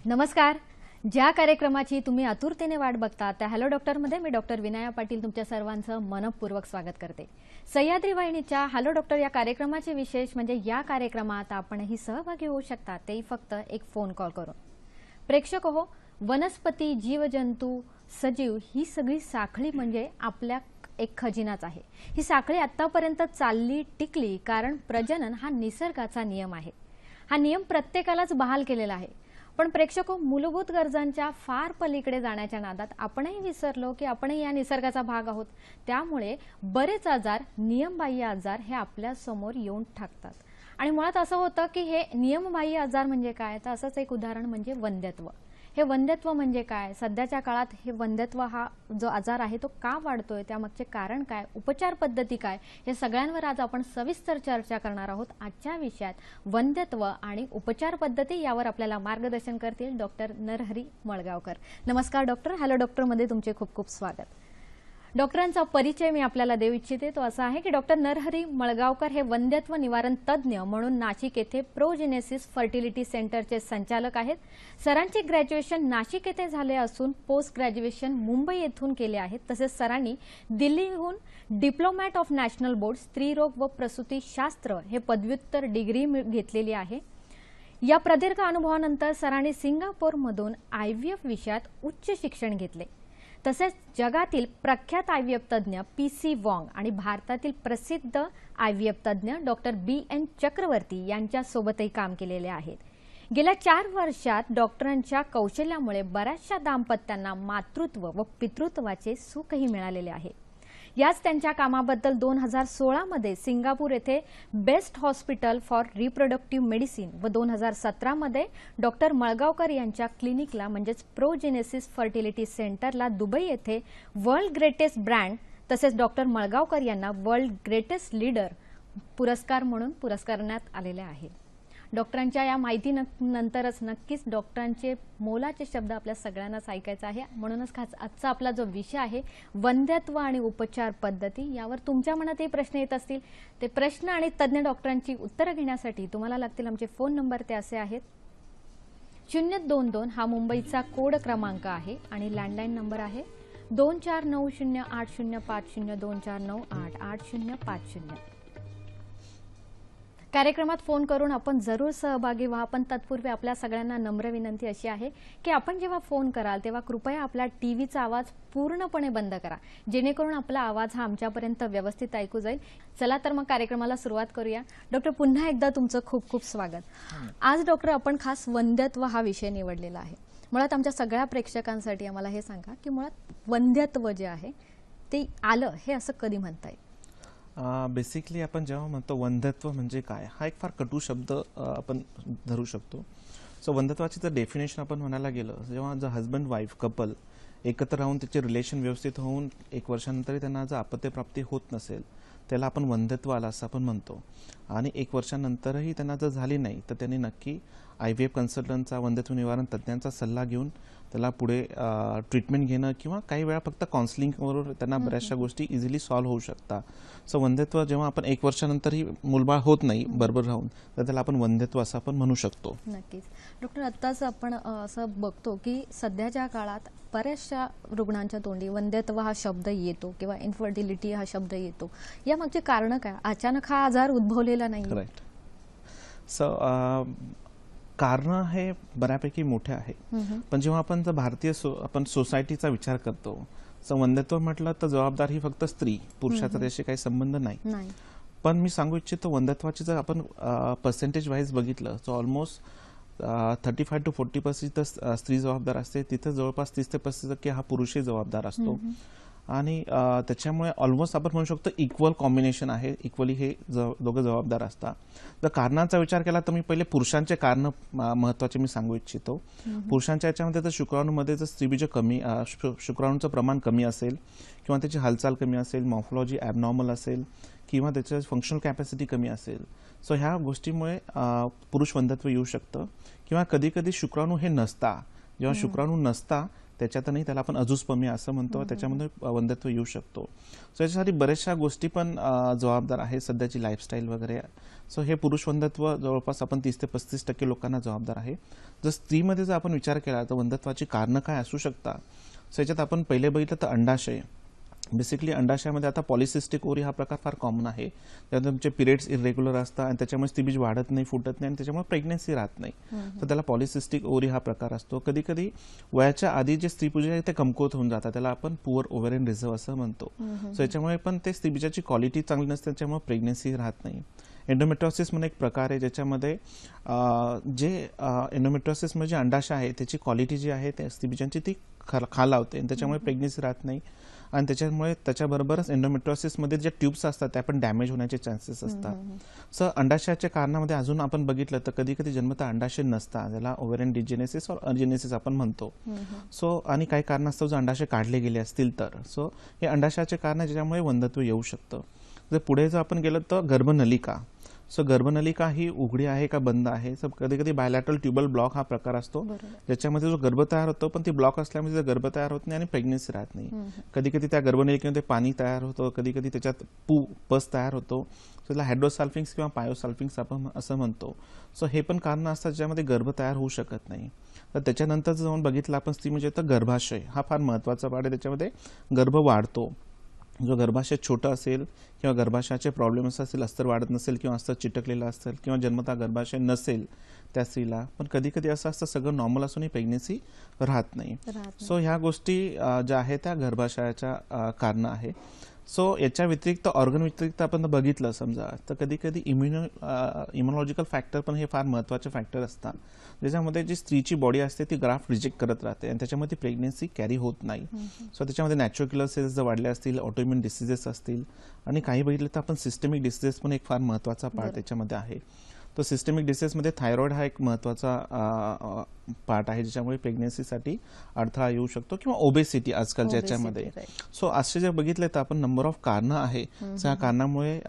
नमस्कार. ज्या कार्यक्रमाची तुम्ही आतुरतेने वाट बघता त्या हॅलो डॉक्टरमध्ये मी डॉक्टर विनया पाटील तुमच्या सर्वांचं मनपूर्वक स्वागत करते. सह्याद्री वाहिनीच्या हॅलो डॉक्टर या कार्यक्रमाचे विशेष म्हणजे या कार्यक्रमात आपणही सहभागी होऊ शकता, तेही फक्त एक फोन कॉल करून. प्रेक्षक हो, वनस्पती, जीवजंतू, सजीव ही सगळी साखळी म्हणजे आपल्या एक खजिनाच आहे. ही साखळी आतापर्यंत चालली टिकली कारण प्रजनन हा निसर्गाचा नियम आहे. हा नियम प्रत्येकालाच बहाल केलेला आहे. पण प्रेक्षको, मूलभूत गरजांच्या फार पलीकडे जाण्याच्या नादात आपणही विसरलो की आपणही या निसर्गाचा भाग आहोत. त्यामुळे बरेच आजार, नियमबाह्य आजार हे आपल्या समोर येऊन ठाकतात. आणि मुळात असं होतं की हे नियमबाह्य आजार म्हणजे काय, तर असंच एक उदाहरण म्हणजे वंध्यत्व. हे वंध्यत्व म्हणजे काय, सध्याच्या काळात हे वंध्यत्व हा जो आजार आहे तो का वाढतोय, त्यामागचे कारण काय, उपचार पद्धती काय, हे सगळ्यांवर आज आपण सविस्तर चर्चा करणार आहोत. आजच्या विषयात वंध्यत्व आणि उपचार पद्धती यावर आपल्याला मार्गदर्शन करतील डॉक्टर नरहरी मळगावकर. नमस्कार डॉक्टर. हॅलो डॉक्टर मध्ये तुमचे खूप खूप स्वागत. डॉक्टरांचा परिचय मी आपल्याला देऊ इच्छिते तो असा आहे की डॉक्टर नरहरी मळगावकर हे वंध्यत्व निवारण तज्ज्ञ म्हणून नाशिक येथे प्रोजेनेसिस फर्टिलिटी सेंटरचे संचालक आहेत. सरांचे ग्रॅज्युएशन नाशिक येथे झाले असून पोस्ट ग्रॅज्युएशन मुंबई येथून केले आहे. तसेच सरांनी दिल्लीहून डिप्लोमॅट ऑफ नॅशनल बोर्ड स्त्रीरोग व प्रसूतीशास्त्र हे पदव्युत्तर डिग्री घेतलेली आहे. या प्रदीर्घ अनुभवानंतर सरांनी सिंगापूरमधून IVF विषयात उच्च शिक्षण घेतले. तसेच जगातील प्रख्यात IVF तज्ज्ञ PC वॉंग आणि भारतातील प्रसिद्ध IVF तज्ज्ञ डॉक्टर BN चक्रवर्ती यांच्यासोबतही काम केलेले आहे. गेल्या 4 वर्षात डॉक्टरांच्या कौशल्यामुळे बऱ्याचशा दाम्पत्यांना मातृत्व व पितृत्वाचे सुखही मिळालेले आहे. याच त्यांच्या कामाबद्दल 2016 मध्ये सिंगापूर येथे best hospital for reproductive medicine व 2017 मध्ये डॉक्टर मळगावकर यांच्या क्लिनिकला म्हणजेच प्रोजेनेसिस फर्टिलिटी सेंटरला दुबई येथे वर्ल्ड ग्रेटेस्ट ब्रँड तसेच डॉक्टर मळगावकर यांना वर्ल्ड ग्रेटेस्ट लीडर पुरस्कार म्हणून पुरस्कारण्यात आलेले आहे. डॉक्टरांच्या या माहिती नंतरच नक्कीच डॉक्टरांचे मोलाचे शब्द आपल्या सगळ्यांनाच ऐकायचे आहे. म्हणूनच खास आजचा आपला जो विषय आहे वंध्यत्व आणि उपचार पद्धती, यावर तुमच्या मनातही प्रश्न येत असतील. ते प्रश्न आणि तज्ज्ञ डॉक्टरांची उत्तरं घेण्यासाठी तुम्हाला लागतील आमचे फोन नंबर. ते असे आहेत 022 हा मुंबईचा कोड क्रमांक आहे आणि लँडलाईन नंबर आहे 24908050 24988050. कार्यक्रमात फोन करून आपण जरूर सहभागी व्हा. पण तत्पूर्वी आपल्या सगळ्यांना नम्र विनंती अशी आहे की आपण जेव्हा फोन कराल तेव्हा कृपया आपला टीव्हीचा आवाज पूर्णपणे बंद करा, जेणेकरून आपला आवाज हा आमच्यापर्यंत व्यवस्थित ऐकू जाईल. चला तर मग कार्यक्रमाला सुरुवात करूया. डॉक्टर, पुन्हा एकदा तुमचं खूप खूप स्वागत. आज डॉक्टर आपण खास वंध्यत्व हा विषय निवडलेला आहे. मुळात आमच्या सगळ्या प्रेक्षकांसाठी आम्हाला हे सांगा की मुळात वंध्यत्व जे आहे ते आलं हे असं कधी म्हणता येईल? बेसिकली आपण जेव्हा म्हणतो वंध्यत्व म्हणजे काय, हा एक फार कटू शब्द आपण धरू शकतो. सो वंध्यत्वाची जर डेफिनेशन आपण म्हणायला गेलं, जेव्हा जर हजबंड वाईफ कपल एकत्र राहून त्याचे रिलेशन व्यवस्थित होऊन 1 वर्षानंतरही त्यांना जर अपत्यप्राप्ती होत नसेल त्याला आपण वंध्यत्व आलं असं आपण म्हणतो. आणि 1 वर्षानंतरही त्यांना जर झाली नाही तर त्यांनी नक्की IVF कन्सल्टंटचा, वंध्यत्व निवारण तज्ज्ञांचा सल्ला घेऊन त्याला पुढे ट्रीटमेंट घेणं किंवा काही वेळा फक्त काउन्सिलिंगवर त्यांना बऱ्याचशा गोष्टी इझिली सॉल्व्ह होऊ शकतात. सो वंध्यत्व जेव्हा आपण 1 वर्षानंतरही मूलबाळ होत नाही बरोबर राहून तर त्याला आपण वंध्यत्व असं आपण म्हणू शकतो. नक्कीच. डॉक्टर, आत्ताच आपण असं बघतो की सध्याच्या काळात बऱ्याचशा रुग्णांच्या तोंडी वंध्यत्व हा शब्द येतो किंवा इन्फर्टिलिटी हा शब्द येतो. यामागचे कारण काय? अचानक हा आजार उद्भवलेला नाही. राईट. सो कारण हे बऱ्यापैकी मोठे आहे. पण जेव्हा आपण जर भारतीय आपण सोसायटीचा विचार करतो, सो वंध्यत्व म्हटलं तर जबाबदार ही फक्त स्त्री, पुरुषाचा त्याशी काही संबंध नाही. पण मी सांगू इच्छितो वंध्यत्वाची जर आपण पर्सेंटेज वाईज बघितलं तर ऑलमोस्ट 35 to 40% तर स्त्री जबाबदार असते, तिथे जवळपास 30 ते 35% हा पुरुषही जबाबदार असतो. आणि त्याच्यामुळे ऑलमोस्ट आपण म्हणू शकतो इक्वल कॉम्बिनेशन आहे, इक्वली हे दोघं जबाबदार असतात. जर कारणांचा विचार केला तर मी पहिले पुरुषांचे कारण महत्वाचे मी सांगू इच्छितो. पुरुषांच्या याच्यामध्ये तर शुक्राणूमध्ये जर स्त्रीबीज कमी, शुक्राणूचं प्रमाण कमी असेल किंवा त्याची हालचाल कमी असेल, मॉर्फोलॉजी ॲबनॉर्मल असेल किंवा त्याचं फंक्शनल कॅपॅसिटी कमी असेल, सो ह्या गोष्टीमुळे पुरुष वंध्यत्व येऊ शकतं. किंवा कधी कधी शुक्राणू हे नसता, जेव्हा शुक्राणू नसता त्याच्यातही त्याला आपण अजुस्पर्मिया असं म्हणतो, त्याच्यामध्ये वंध्यत्व येऊ शकतो. सो याच्यासाठी बऱ्याचशा गोष्टी पण जबाबदार आहे, सध्याची लाईफस्टाईल वगैरे. सो हे पुरुष वंध्यत्व जवळपास आपण 30 ते 35% लोकांना जबाबदार आहे. जर स्त्रीमध्ये जर आपण विचार केला तर वंध्यत्वाची कारणं काय असू शकतात. सो याच्यात आपण पहिले बघितलं तर अंडाशय. बेसिकली अंडाशयामध्ये आता पॉलिसिस्टिक ओरी हा प्रकार फार कॉमन आहे. त्यात तुमचे पिरियड्स इरेग्युलर असतात आणि त्याच्यामुळे स्त्रीबीज वाढत नाही, फुटत नाही आणि त्याच्यामुळे प्रेग्नन्सी राहत नाही. तर त्याला पॉलिसिस्टिक ओरी हा प्रकार असतो. कधी कधी वयाच्या आधी जे स्त्रीपुरुष आहे ते कमकुवत होऊन जातात, त्याला आपण पुअर ओव्हरियन रिझर्व्ह असं म्हणतो. सो याच्यामुळे पण ते स्त्रीबीजाची क्वालिटी चांगली नसते, त्याच्यामुळे प्रेग्नन्सी राहत नाही. एंडोमेट्रियोसिस म्हणून एक प्रकार आहे ज्याच्यामध्ये जे एंडोमेट्रियोसिस म्हणजे अंडाशय आहे त्याची क्वालिटी जी आहे त्या स्त्रीबीजांची ती खालावते आणि त्याच्यामुळे प्रेग्नन्सी राहत नाही. आणि त्याच्यामुळे त्याच्याबरोबरच एंडोमेट्रियोसिसमध्ये जे ट्यूब्स असतात त्या पण डॅमेज होण्याचे चान्सेस असतात. सो अंडाशयाच्या कारणामध्ये अजून आपण बघितलं तर कधी कधी जन्मतः अंडाशय नसतात, ज्याला ओव्हरियन डिजेनेसिस और अजेनेसिस आपण म्हणतो. सो आणि काही कारणास्तव जर अंडाशय काढले गेले असतील तर सो हे अंडाशयाचे कारण ज्याच्यामुळे वंध्यत्व येऊ शकतं. जर पुढे जर आपण गेलो तर गर्भनलिका. सो गर्भनलिका ही उघडी आहे का बंद आहे. सो कधी कधी बायलॅटरल ट्युबल ब्लॉक हा प्रकार असतो, ज्याच्यामध्ये जो गर्भ तयार होतो पण ती ब्लॉक असल्यामुळे गर्भ तयार होत नाही आणि प्रेग्नन्सी राहत नाही. कधी कधी त्या गर्भनलिकेमध्ये पाणी तयार होतं, कधी कधी त्याच्यात पस तयार होतो. सो त्याला हायड्रोसाल्फिंग्स किंवा पायोसाल्फिंग्स आपण असं म्हणतो. सो हे पण कारणं असतात ज्यामध्ये गर्भ तयार होऊ शकत नाही. तर त्याच्यानंतर जाऊन बघितलं आपण स्त्री म्हणजे तर गर्भाशय हा फार महत्वाचा पार्ट आहे. त्याच्यामध्ये गर्भ वाढतो. जो गर्भाशय छोटं असेल किंवा गर्भाशयाचे प्रॉब्लेम्स असतील, अस्तर वाढत नसेल किंवा अस्तर चिटकलेलं असेल किंवा जन्मतः गर्भाशय नसेल त्या स्त्रीला, पण कधी कधी असं असतं सगळं नॉर्मल असूनही प्रेग्नन्सी राहत नाही. सो ह्या गोष्टी ज्या आहेत त्या गर्भाशयाच्या कारणं आहे. सो याच्या व्यतिरिक्त ऑर्गन व्यतिरिक्त आपण बघितलं समजा तर कधी कधी इम्युनॉलॉजिकल फॅक्टर पण हे फार महत्त्वाचे फॅक्टर असतात, ज्याच्यामध्ये जी स्त्रीची बॉडी असते ती ग्राफ्ट रिजेक्ट करत राहते आणि त्याच्यामध्ये प्रेग्नन्सी कॅरी होत नाही. सो त्याच्यामध्ये नॅचरल किलर सेल्स जर वाढले असतील, ऑटोइम्युन डिसीजेस असतील आणि काही बघितलं तर आपण सिस्टमिक डिसीजेस पण एक फार महत्त्वाचा पार्ट त्याच्यामध्ये आहे. तो सिस्टमिक डिसीजमध्ये थायरॉइड हा एक महत्त्वाचा पार्ट आहे, ज्याच्यामुळे प्रेग्नन्सीसाठी अडथळा येऊ शकतो किंवा ओबेसिटी आजकालच्या याच्यामध्ये. सो असे जे बघितले तर आपण नंबर ऑफ कारणं आहे, त्या कारणामुळे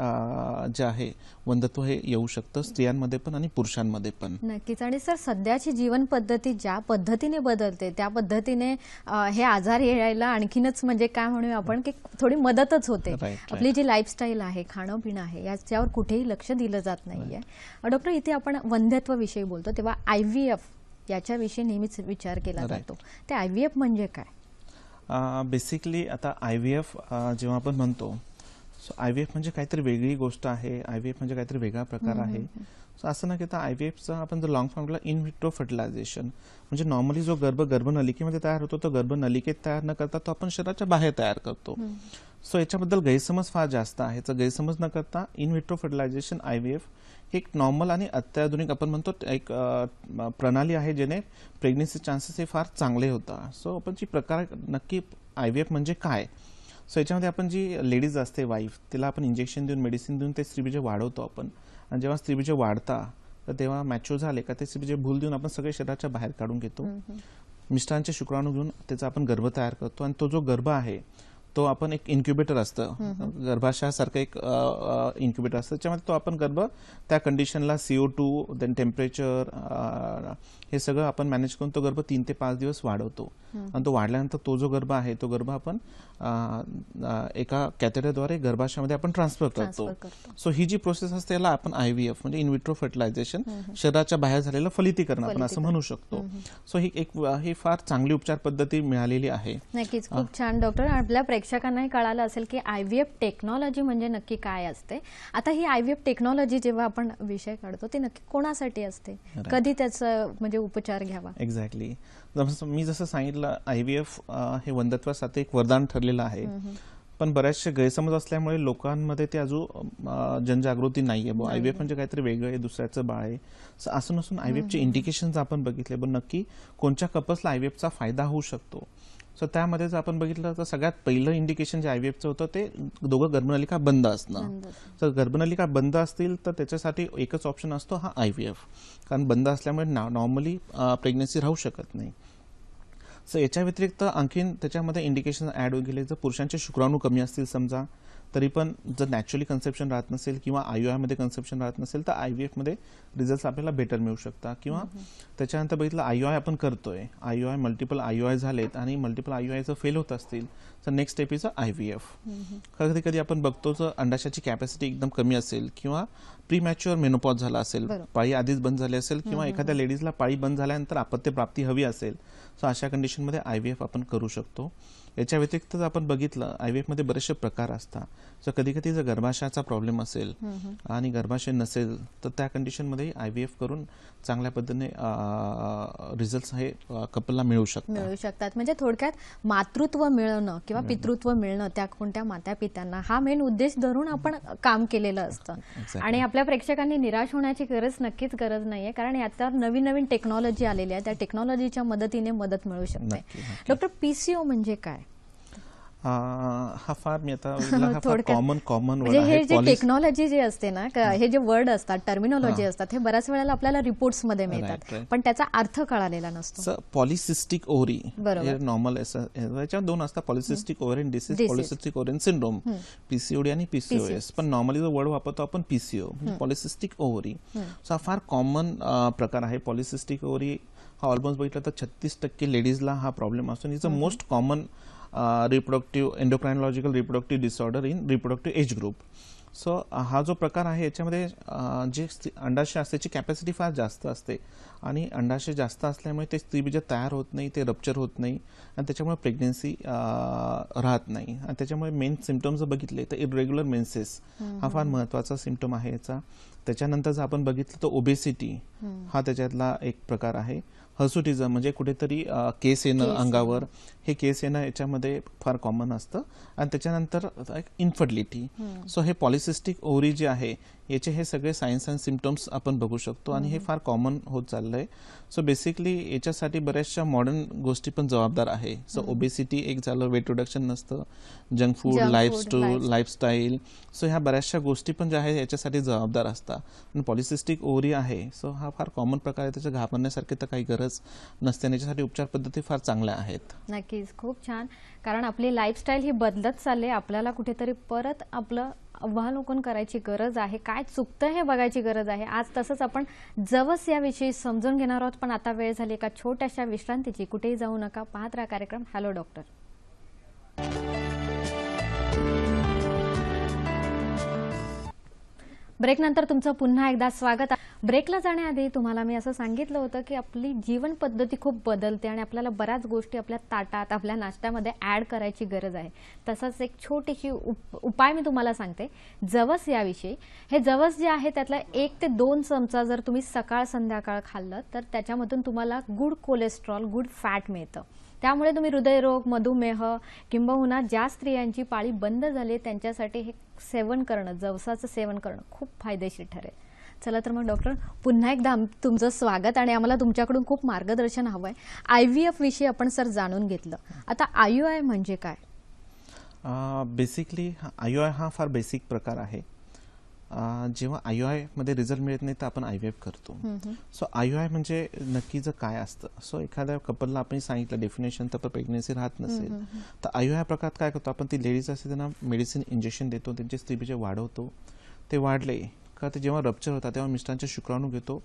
जे आहे वंध्यत्व हे येऊ शकतं स्त्रियांमध्ये पण आणि पुरुषांमध्ये पण. नक्कीच. आणि सर सध्याची जीवन पद्धती ज्या पद्धतीने बदलते त्या पद्धतीने हे आजार यायला आणखीनच म्हणजे काय म्हणूया आपण की थोडी मदतच होते. आपली जी लाईफस्टाईल आहे, खाणं पिणं आहे, याच्यावर कुठेही लक्ष दिलं जात नाहीये. डॉक्टर, इथे आपण वंध्यत्वाविषयी बोलतो तेव्हा IVF याच्याविषयी नेहमीच विचार केला जातो. ते IVF म्हणजे काय? बेसिकली आता IVF जेव्हा आपण म्हणतो सो IVF म्हणजे काहीतरी वेगळी गोष्ट आहे, IVF म्हणजे काहीतरी वेगळा प्रकार आहे. सो असं ना की आता IVFचा आपण जर लॉंग फॉर्मला इन विट्रो फर्टिलायझेशन म्हणजे नॉर्मली जो गर्भनलिकेमध्ये तयार होतो तो गर्भनलिकेत तयार न करता तो आपण शरीराच्या बाहेर तयार करतो. सो याच्याबद्दल गैरसमज फार जास्त आहे. तर गैरसमज न करता इन विट्रो फर्टिलायझेशन IVF एक नॉर्मल आणि अत्याधुनिक आपण म्हणतो एक प्रणाली आहे ज्याने प्रेग्नन्सी चान्सेस हे फार चांगले होतात. सो आपण जी प्रकार नक्की IVF म्हणजे काय. सो याच्यामध्ये आपण जी लेडीज असते वाईफ तिला आपण इंजेक्शन देऊन मेडिसिन देऊन ते स्त्रीबीज वाढवतो आपण. आणि जेव्हा स्त्रीबीज वाढता तर तेव्हा मॅच्युअर झाले का ते स्त्रीबीज भूल देऊन आपण सगळे शरीराच्या बाहेर काढून घेतो. मिस्टरांचे शुक्राणू घेऊन त्याचा आपण गर्भ तयार करतो आणि तो जो गर्भ आहे तो आपण एक इन्क्युबेटर असतं, गर्भाशयासारखं एक इन्क्युबेटर असतं, त्याच्यामध्ये तो आपण गर्भ त्या कंडिशनला CO2 देन टेम्परेचर हे सगळं आपण मॅनेज करून तो गर्भ 3 ते 5 दिवस वाढवतो. आणि तो वाढल्यानंतर तो जो गर्भ आहे तो गर्भ आपण एका कॅथेटरद्वारे गर्भाशयामध्ये आपण ट्रान्सफर करतो. सो ही जी प्रोसेस असते याला आपण IVF म्हणजे इन विट्रो फर्टिलायझेशन, शरीराच्या बाहेर झालेलं फलितीकरण आपण असं म्हणू शकतो. सो ही फार चांगली उपचार पद्धती मिळालेली आहे. नक्कीच, खूप छान डॉक्टर. आपल्या प्रेक्षकांनाही कळालं असेल की IVF टेक्नॉलॉजी म्हणजे नक्की काय असते. आता ही IVF टेक्नॉलॉजी जेव्हा आपण विषय काढतो ते नक्की कोणासाठी असते, कधी त्याचं म्हणजे उपचार घ्यावा. एक्झॅक्टली मी जसं सांगितलं IVF हे वंध्यत्वासाठी एक वरदान ठरलेलं आहे. पण बऱ्याचशे गैरसमज असल्यामुळे लोकांमध्ये ते अजून जनजागृती नाहीये. आयव्हीएफ म्हणजे काहीतरी वेगळं आहे, दुसऱ्याचं बाळ आहे असं नसून आयव्हीएफचे इंडिकेशन्स आपण बघितले, पण नक्की कोणत्या कपल्सला आयव्हीएफचा फायदा होऊ शकतो. सो त्यामध्ये जर आपण बघितलं तर सगळ्यात पहिलं इंडिकेशन जे आयव्हीएफचं होतं ते दोघं गर्भनलिका बंद असणं. तर गर्भनलिका बंद असतील तर त्याच्यासाठी एकच ऑप्शन असतो हा आयव्हीएफ, कारण बंद असल्यामुळे नॉर्मली प्रेग्नन्सी राहू शकत नाही. सो याच्या व्यतिरिक्त आणखीन त्याच्यामध्ये इंडिकेशन ऍड होऊन गेले. जर पुरुषांचे शुक्राणू कमी असतील समजा, तरी पण जर नॅचरली कन्सेप्शन राहत नसेल किंवा आयओआय मध्ये कन्सेप्शन राहत नसेल तर आयव्हीएफ मध्ये रिझल्ट आपल्याला बेटर मिळू शकतात. किंवा त्याच्यानंतर बघितलं आयओआय आपण करतोय, आयओआय मल्टिपल आयओआय झालेत आणि मल्टिपल आयओआय जर फेल होत असतील तर नेक्स्ट स्टेप इज आयव्हीएफ. कधी कधी आपण बघतो जर अंडाशयाची कॅपॅसिटी एकदम कमी असेल किंवा प्रीमॅच्युअर मेनोपॉज झाला असेल, पाळी आधीच बंद झाली असेल किंवा एखाद्या लेडीजला पाळी बंद झाल्यानंतर अपत्य प्राप्ती हवी असेल, सो अशा कंडिशनमध्ये आयव्हीएफ आपण करू शकतो. याच्या व्यतिरिक्त जर आपण बघितलं आयव्हीएफ मध्ये बरेचसे प्रकार असतात. तर कधी कधी जर गर्भाशयाचा प्रॉब्लेम असेल आणि गर्भाशय नसेल तर त्या कंडिशनमध्ये आयव्हीएफ करून चांगल्या पद्धतीने रिझल्ट हे कपलला मिळू शकतात. म्हणजे थोडक्यात मातृत्व मिळणं किंवा पितृत्व मिळणं त्या कोणत्या माता पित्यांना हा मेन उद्देश धरून आपण काम केलेलं असतं. आणि आपल्या प्रेक्षकांनी निराश होण्याची नक्कीच गरज नाहीये, कारण यात नवीन नवीन टेक्नॉलॉजी आलेली आहे, त्या टेक्नॉलॉजीच्या मदतीने मदत मिळू शकते. डॉक्टर, पीसीओ म्हणजे काय? हा फार मी आता कॉमन म्हणजे हे जे टेक्नॉलॉजी जे असते ना, हे जे वर्ड असतात, टर्मिनॉलॉजी असतात, हे बऱ्याच वेळेला आपल्याला रिपोर्ट्स मध्ये मिळतात पण त्याचा अर्थ कळालेला नसतो. पॉलिसिस्टिक ओव्हरी नॉर्मल याच्यात दोन असतात, polycystic ovarian disease, polycystic ovarian syndrome, PCOD आणि पीसीओएस. पण नॉर्मली जो वर्ड वापरतो आपण पीसीओ म्हणजे पॉलिसिस्टिक ओव्हरी. सो हा फार कॉमन प्रकार आहे. पॉलिसिस्टिक ओव्हरी हा ऑलमोस्ट बघितलं तर 36% लेडीजला हा प्रॉब्लेम असतो. It's a most common reproductive endocrinological reproductive disorder in reproductive age group. So हा जो प्रकार आहे याच्यामध्ये जे अंडाशय असते त्याची कॅपॅसिटी फार जास्त असते आणि अंडाशय जास्त असल्यामुळे ते स्त्रीबीज तयार होत नाही, ते रप्चर होत नाही आणि त्याच्यामुळे प्रेग्नन्सी राहत नाही. आणि त्याच्यामुळे मेन सिम्पटम्स जर बघितले तर इरेग्युलर मेन्सेस हा फार महत्वाचा सिम्पटम आहे याचा. त्याच्यानंतर जर आपण बघितलं तर ओबेसिटी हा त्याच्यातला एक प्रकार आहे. हर्सुटिझम म्हणजे कुठेतरी केस येणं अंगावर, हे केस येणं याच्यामध्ये फार कॉमन असतं. आणि त्याच्यानंतर इन्फर्टिलिटी. सो हे पॉलिसिस्टिक ओव्हरी जे आहे याचे हे सगळे सायन्स अँड सिम्पटम्स आपण बघू शकतो आणि हे फार कॉमन होत चाललंय. सो बेसिकली याच्यासाठी बऱ्याचशा मॉडर्न गोष्टी पण जबाबदार आहे. सो ओबेसिटी एक झालं, वेट रिडक्शन नसतं, जंक फूड, लाईफस्टाईल. सो ह्या बऱ्याचशा गोष्टी पण ज्या आहेत याच्यासाठी जबाबदार असतात. आणि पॉलिसिस्टिक ओव्हरी आहे सो हा फार कॉमन प्रकार आहे, त्याच्या घाबरण्यासारखी तर काही गरज नसते. याच्यासाठी उपचार पद्धती फार चांगल्या आहेत. नक्कीच, खूप छान. कारण आपली लाईफस्टाईल ही बदलत चालली, आपल्याला कुठेतरी परत आपलं अवलोकन करायची गरज आहे, काय चुकतं हे बघायची गरज आहे. आज तसंच आपण जवस याविषयी समजून घेणार आहोत. पण आता वेळ झाली एका छोट्याशा विश्रांतीची. कुठेही जाऊ नका, पाहत राहा कार्यक्रम हॅलो डॉक्टर. ब्रेक नंतर तुमचं पुन्हा एकदा स्वागत. ब्रेकला जाण्याआधी तुम्हाला मी असं सांगितलं होतं की आपली जीवन पद्धती खूप बदलते आणि आपल्याला बऱ्याच गोष्टी आपल्या ताटात, आपल्या नाश्त्यामध्ये ऍड करायची गरज आहे. तसंच एक छोटीशी उपाय मी तुम्हाला सांगते जवस याविषयी. हे जवस जे आहे त्यातला 1 ते 2 चमचा जर तुम्ही सकाळ संध्याकाळ खाल्लं तर त्याच्यामधून तुम्हाला गुड कोलेस्ट्रॉल, गुड फॅट मिळतं. त्यामुळे तुम्ही हृदयरोग, मधुमेह किंबहुना ज्या स्त्रियांची पाळी बंद झाली त्यांच्यासाठी हे सेवन करणं, जवसाचं सेवन करणं खूप फायदेशीर ठरेल. चला तर मग डॉक्टर, पुन्हा एकदा तुमचं स्वागत. आणि आम्हाला तुमच्याकडून खूप मार्गदर्शन हवं आहे. आयव्हीएफ विषयी आपण सर जाणून घेतलं, आता आयओआय म्हणजे काय? बेसिकली आयओआय हा फार बेसिक प्रकार आहे. जेव्हा आयओआय मध्ये रिझल्ट मिळत नाही तर आपण आयव्हीएफ करतो. सो आयओआय म्हणजे नक्की जर काय असतं, सो एखाद्या कपलला आपण सांगितलं डेफिनेशन तर प्रेग्नन्सी राहत नसेल तर आयओआय प्रकारात काय करतो आपण, ती लेडीज असते त्यांना मेडिसिन इंजेक्शन देतो, त्यांचे स्त्रीबीज वाढवतो. ते वाढले का ते जेव्हा रप्चर होतात तेव्हा मिस्टरांचे शुक्राणू घेतो,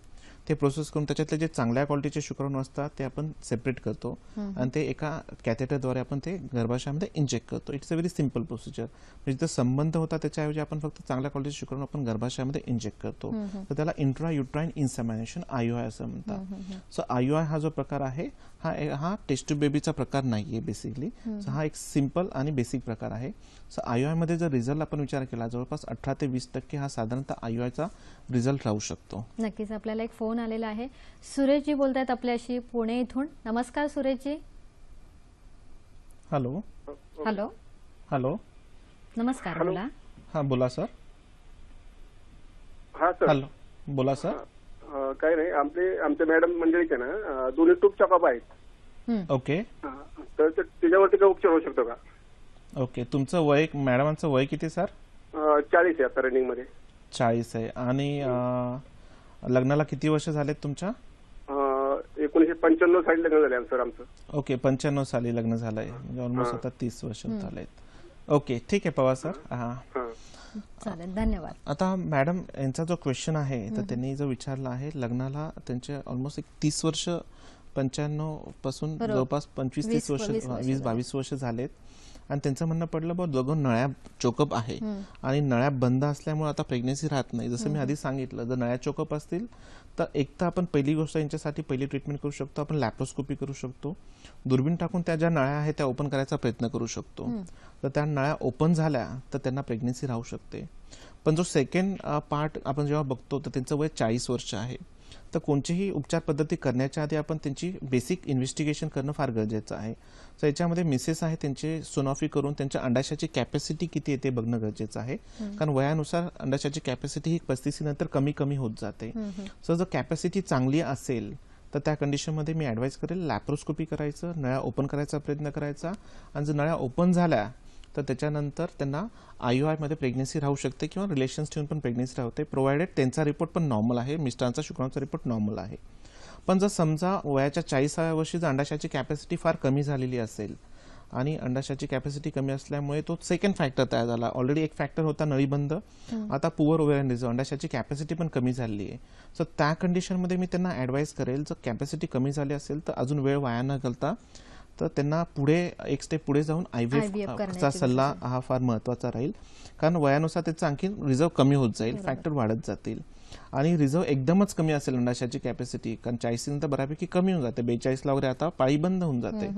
ते प्रोसेस करून त्याच्यातले जे चांगल्या क्वालिटीचे शुक्राणू असतात ते आपण सेपरेट करतो आणि ते एका कॅथेटरद्वारे आपण ते गर्भाशयामध्ये इंजेक्ट करतो. It's a very simple procedure. म्हणजे जिथे संबंध होता त्याच्याऐवजी आपण फक्त चांगल्या क्वालिटीचे शुक्राणू आपण गर्भाशयामध्ये इंजेक्ट करतो. तर त्याला इंट्रा युट्राइन इन्सेमिनेशन आयओआय असं म्हणतात. सो आयओआय हा जो प्रकार आहे हा टेस्ट ट्यूब बेबीचा प्रकार नाहीये बेसिकली. सो हा एक सिंपल आणि बेसिक प्रकार आहे. सो आयओआय मध्ये जर रिझल्ट आपण विचार केला जवळपास 18 ते 20% हा साधारणतः आयओआयचा रिझल्ट राहू शकतो. नक्कीच. आपल्याला एक फोन आलेला आहे, सुरेशजी बोलतायत आपल्याशी पुणे इथून. नमस्कार सुरेशजी. हॅलो. हॅलो. हॅलो. नमस्कार, हॅलो. बोला. हा बोला सर. हा सर. हॅलो बोला सर. काही नाही, आमच्या मॅडम मंडळीच्या ना दोन्ही टूप चॉकअप आहेत. हं. ओके तर त्याच्यावरती काय उपचार होऊ शकतो का? ओके. तुमचं वय, मॅडमांचं वय किती सर? 40 आहे आता रनिंग मध्ये. 40 आहे. आणि लग्नाला किती वर्ष झालेत तुमच्या? 1995 साली लग्न झाले सर आमचं. ओके, 95 साली लग्न झालंय, म्हणजे ऑलमोस्ट आता 30 वर्ष झालेत. ओके, ठीक आहे पवार सर. हा, हा. चालेल, धन्यवाद. आता मॅडम यांचा जो क्वेश्चन आहे तर त्यांनी जो विचारला आहे, लग्नाला त्यांचे ऑलमोस्ट 30 वर्ष, 95 पासून बरोबर. जवळपास 25-30 वर्ष, 20-22 वर्ष झालेत. आणि त्यांचं म्हणणं पडलं बघ, दोघं नळ्या चोकअप आहे आणि नळ्या बंद असल्यामुळे आता प्रेग्नेन्सी राहत नाही. जसं मी आधी सांगितलं, जर नळ्या चोकअप असतील तर एक तर आपण पहिली गोष्ट यांच्यासाठी पहिली ट्रीटमेंट करू शकतो, आपण लॅप्रोस्कोपी करू शकतो. दुर्बीण टाकून त्या ज्या नळ्या आहेत त्या ओपन करायचा प्रयत्न करू शकतो. तर त्या नळ्या ओपन झाल्या तर त्यांना प्रेग्नेन्सी राहू शकते. पण जो सेकंड पार्ट आपण जेव्हा बघतो तर त्यांचं वय 40 वर्ष आहे. तर कोणतीही उपचार पद्धती करण्याच्या आधी आपण त्यांची बेसिक इन्व्हेस्टिगेशन करणं फार गरजेचं आहे. सो याच्यामध्ये मिसेस आहे त्यांचे सोनोग्राफी करून त्यांच्या अंडाशयाची कॅपॅसिटी किती आहे ते बघणं गरजेचं आहे. कारण वयानुसार अंडाशयाची कॅपॅसिटी ही 35 नंतर कमी कमी होत जाते. सो जर कॅपॅसिटी चांगली असेल तर त्या कंडिशनमध्ये मी ॲडवाइस करेल लॅप्रोस्कोपी करायचं, नळ्या ओपन करायचा प्रयत्न करायचा. आणि जर नळ्या ओपन झाल्या तर त्याच्यानंतर त्यांना IUI मध्ये प्रेग्नेन्सी राहू शकते किंवा रिलेशन्स ठेवून पण प्रेग्नेन्सी राहते, प्रोव्हाइडेड त्यांचा रिपोर्ट पण नॉर्मल आहे, मिस्टरांचा शुक्राणूचा रिपोर्ट नॉर्मल आहे. पण जर समजा वयाच्या 40व्या वर्षी जर अंडाशयाची कॅपॅसिटी फार कमी झालेली असेल आणि अंडाशयाची कॅपॅसिटी कमी असल्यामुळे तो सेकंड फॅक्टर तयार झाला. ऑलरेडी एक फॅक्टर होता नळीबंद, आता पुअर ओव्हॅरियन रिझर्व्ह, अंडाशयाची कॅपॅसिटी पण कमी झाली आहे. सो त्या कंडिशनमध्ये मी त्यांना ॲडवाइस करेल, जर कॅपॅसिटी कमी झाली असेल तर अजून वेळ वाया न घालता तर त्यांना पुढे एक स्टेप पुढे जाऊन IVF चा सल्ला हा फार महत्त्वाचा राहील. कारण वयानुसार त्याचं आणखी रिझर्व्ह कमी होत जाईल, फॅक्टर वाढत जातील. आणि रिझर्व्ह एकदमच कमी असेल अंडाशयाची कॅपॅसिटी, कारण 40 नंतर बऱ्यापैकी कमी होऊन जाते, 42ला वगैरे आता पाळी बंद होऊन जाते.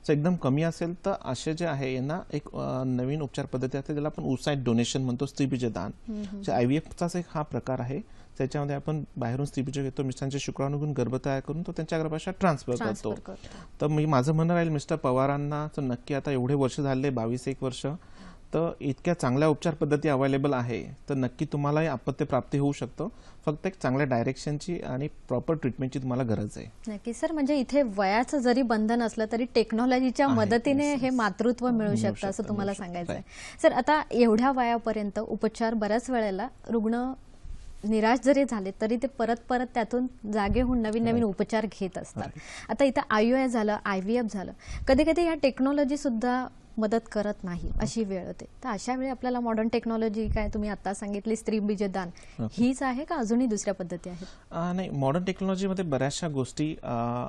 सो एकदम कमी असेल तर असे जे आहे यांना एक नवीन उपचार पद्धती असते, ज्याला आपण oocyte डोनेशन म्हणतो, स्त्रीबीज दान. IVFचाच एक हा प्रकार आहे, त्याच्यामध्ये आपण बाहेरून स्त्रीबीज घेतो, मिस्टरांचे शुक्राणू घेऊन गर्भ तयार करून तो त्यांच्या गर्भाशयात ट्रान्सफर करतो. तर मी माझं म्हणणं राहील मिस्टर पवारांना, तर नक्की आता एवढे वर्ष झाले, 22-1 वर्ष, तर इतक्या चांगल्या उपचार पद्धती अवेलेबल आहे तर नक्की तुम्हालाही अपत्य प्राप्ती होऊ शकतं. फक्त एक चांगल्या डायरेक्शनची आणि प्रॉपर ट्रीटमेंटची तुम्हाला गरज आहे. नक्की सर, म्हणजे इथे वयाचं जरी बंधन असलं तरी टेक्नॉलॉजीच्या मदतीने हे मातृत्व मिळू शकतं असं तुम्हाला सांगायचं आहे. सर, आता एवढ्या वयापर्यंत उपचार बऱ्याच वेळेला रुग्ण निराश जरी झाले तरी ते परत परत त्यातून जागे होऊन नवीन नवीन उपचार घेत असतात. आता इथं IUI झालं, IVF झालं, कधी कधी या टेक्नॉलॉजी सुद्धा मदत करत नाही अशी वेळ होते. तर अशा वेळी आपल्याला मॉडर्न टेक्नॉलॉजी, काय तुम्ही आता सांगितली स्त्रीबीजदान, हीच आहे का अजूनही दुसऱ्या पद्धती आहेत? नाही, मॉडर्न टेक्नॉलॉजीमध्ये बऱ्याचशा गोष्टी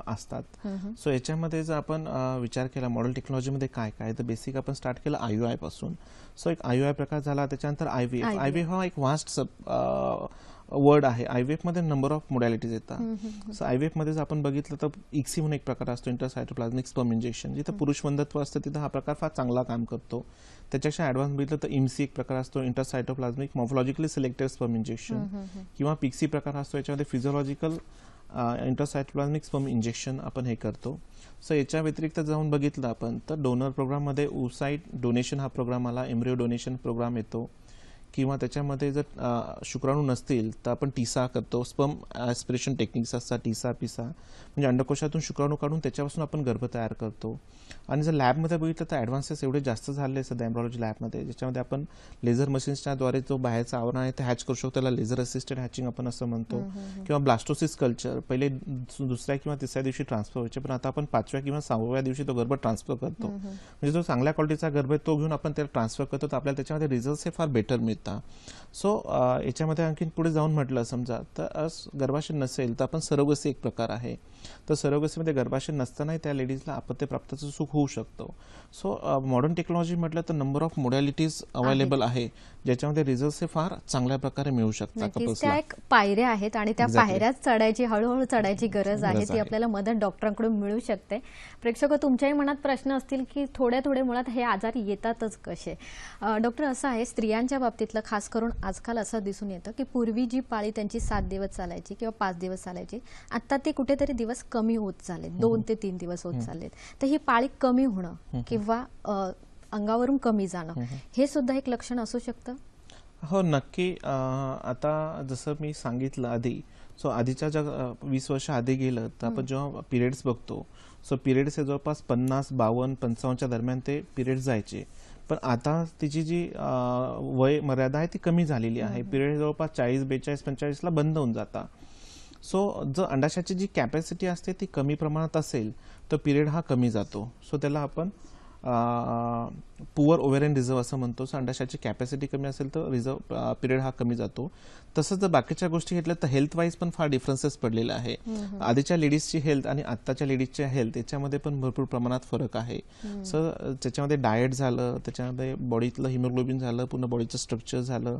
असतात. सो याच्यामध्ये जर आपण विचार केला मॉडर्न टेक्नॉलॉजीमध्ये काय काय, तर बेसिक आपण स्टार्ट केलं IUI पासून. सो एक IUI प्रकार झाला, त्याच्यानंतर IVF हा एक व्हास्ट वर्ड आहे. IVF मध्ये नंबर ऑफ मोडॅलिटीज येतात. सो IVF मध्ये जर आपण बघितलं तर ICSI म्हणून एक प्रकार असतो, इंटरसायटोप्लाझ्मिक स्पर्म इंजेक्शन. जिथं पुरुष वंधत्व असतं तिथं हा प्रकार फार चांगला काम करतो. त्याच्यापेक्षा ऍडव्हान्स बघितलं तर IMSI एक प्रकार असतो, इंटरसायटोप्लाझ्मिक मॉर्फोलॉजिकली सिलेक्टेड स्पर्म इंजेक्शन. किंवा PICSI प्रकार असतो, याच्यामध्ये फिजिओलॉजिकल इंटरसायटोप्लाझ्मिक स्पर्म इंजेक्शन आपण हे करतो. सो याच्या व्यतिरिक्त जाऊन बघितलं आपण तर डोनर प्रोग्राममध्ये oocyte डोनेशन हा प्रोग्राम आला, एम्ब्रिओ डोनेशन प्रोग्राम येतो. किंवा त्याच्यामध्ये जर शुक्राणू नसतील तर आपण टीसा करतो, स्पर्म ॲस्पिरेशन टेक्निक्स असतात, टीसा पिसा, म्हणजे अंडकोशातून शुक्राणू काढून त्याच्यापासून आपण गर्भ तयार करतो. आणि जर लॅबमध्ये बघितलं तर ॲडव्हान्सेस एवढे जास्त झाले सध्या एम्ब्रॉलॉजी लॅबमध्ये, ज्याच्यामध्ये आपण लेझर मशीन्सच्याद्वारे जो बाहेरचा आवरण आहे ते हॅच करू शकतो, त्याला लेझर असिस्टेड हॅचिंग आपण असं म्हणतो. किंवा ब्लास्टोसिस कल्चर, पहिले दुसऱ्या किंवा तिसऱ्या दिवशी ट्रान्सफर व्हायचे, पण आता आपण 5व्या किंवा 6व्या दिवशी तो गर्भ ट्रान्सफर करतो. म्हणजे जो चांगल्या क्वालिटीचा गर्भ आहे तो घेऊन आपण त्याला ट्रान्सफर करतो, तर आपल्याला त्याच्यामध्ये रिझल्ट हे फार बेटर मिळतात. सो याच्यामध्ये आणखी पुढे जाऊन म्हटलं समजा तर गर्भाशय नसेल तर आपण सरोगसी एक प्रकार आहे. तर सरोगसीमध्ये गर्भाशय नसतानाही त्या लेडीजला अपत्य प्राप्तीचं सुख होऊ शकतो. सो मॉडर्न टेक्नॉलॉजी म्हटलं तर नंबर ऑफ मोडॅलिटीज अवेलेबल आहे, ज्याच्यामध्ये रिझल्ट हे फार चांगल्या प्रकारे मिळू शकतात. त्या एक पायऱ्या आहेत आणि त्या पायऱ्या चढायची, हळूहळू चढायची गरज आहे, ती आपल्याला मदत डॉक्टरांकडून मिळू शकते. प्रेक्षक, तुमच्याही मनात प्रश्न असतील की थोड्या थोड्या मुळात हे आजार येतातच कसे? डॉक्टर, असं आहे, स्त्रियांच्या बाबतीतलं खास करून आजकाल असं दिसून येतं की पूर्वी जी पाळी त्यांची 7 दिवस चालायची किंवा 5 दिवस चालायची, आता ते कुठेतरी दिवस कमी होत चाललेत, 2 ते 3 दिवस होत चाललेत. तर ही पाळी कमी होणं किंवा अंगावरून कमी जाणं हे सुद्धा एक लक्षण असू शकतं? हो, नक्की. आता जसं मी सांगितलं आधी, सो आधीच्या ज्या 20 वर्ष आधी गेलं तर आपण जेव्हा पिरियड्स बघतो, सो पिरियड्स हे जवळपास 50, 52, 55च्या दरम्यान ते पिरियड्स जायचे. पण आता तिची जी वय मर्यादा आहे ती कमी झालेली आहे. पिरियड जवळपास 40, 42, 45ला बंद होऊन जाता. सो जर अंडाशयाची जी कॅपॅसिटी असते ती कमी प्रमाणात असेल तर पिरियड हा कमी जातो. सो त्याला आपण पुअर ओव्हेरियन रिझर्व असं म्हणतो. सो अंडाशयाची कॅपॅसिटी कमी असेल तर रिझर्व पिरियड हा कमी जातो. तसंच जर बाकीच्या गोष्टी घेतल्या तर हेल्थ वाईज पण फार डिफरन्सेस पडलेला आहे. आधीच्या लेडीजची हेल्थ आणि आत्ताच्या लेडीजची हेल्थ याच्यामध्ये पण भरपूर प्रमाणात फरक आहे. सो त्याच्यामध्ये डाएट झालं, त्याच्यामध्ये बॉडीतलं हिमोग्लोबिन झालं, पूर्ण बॉडीचं स्ट्रक्चर झालं,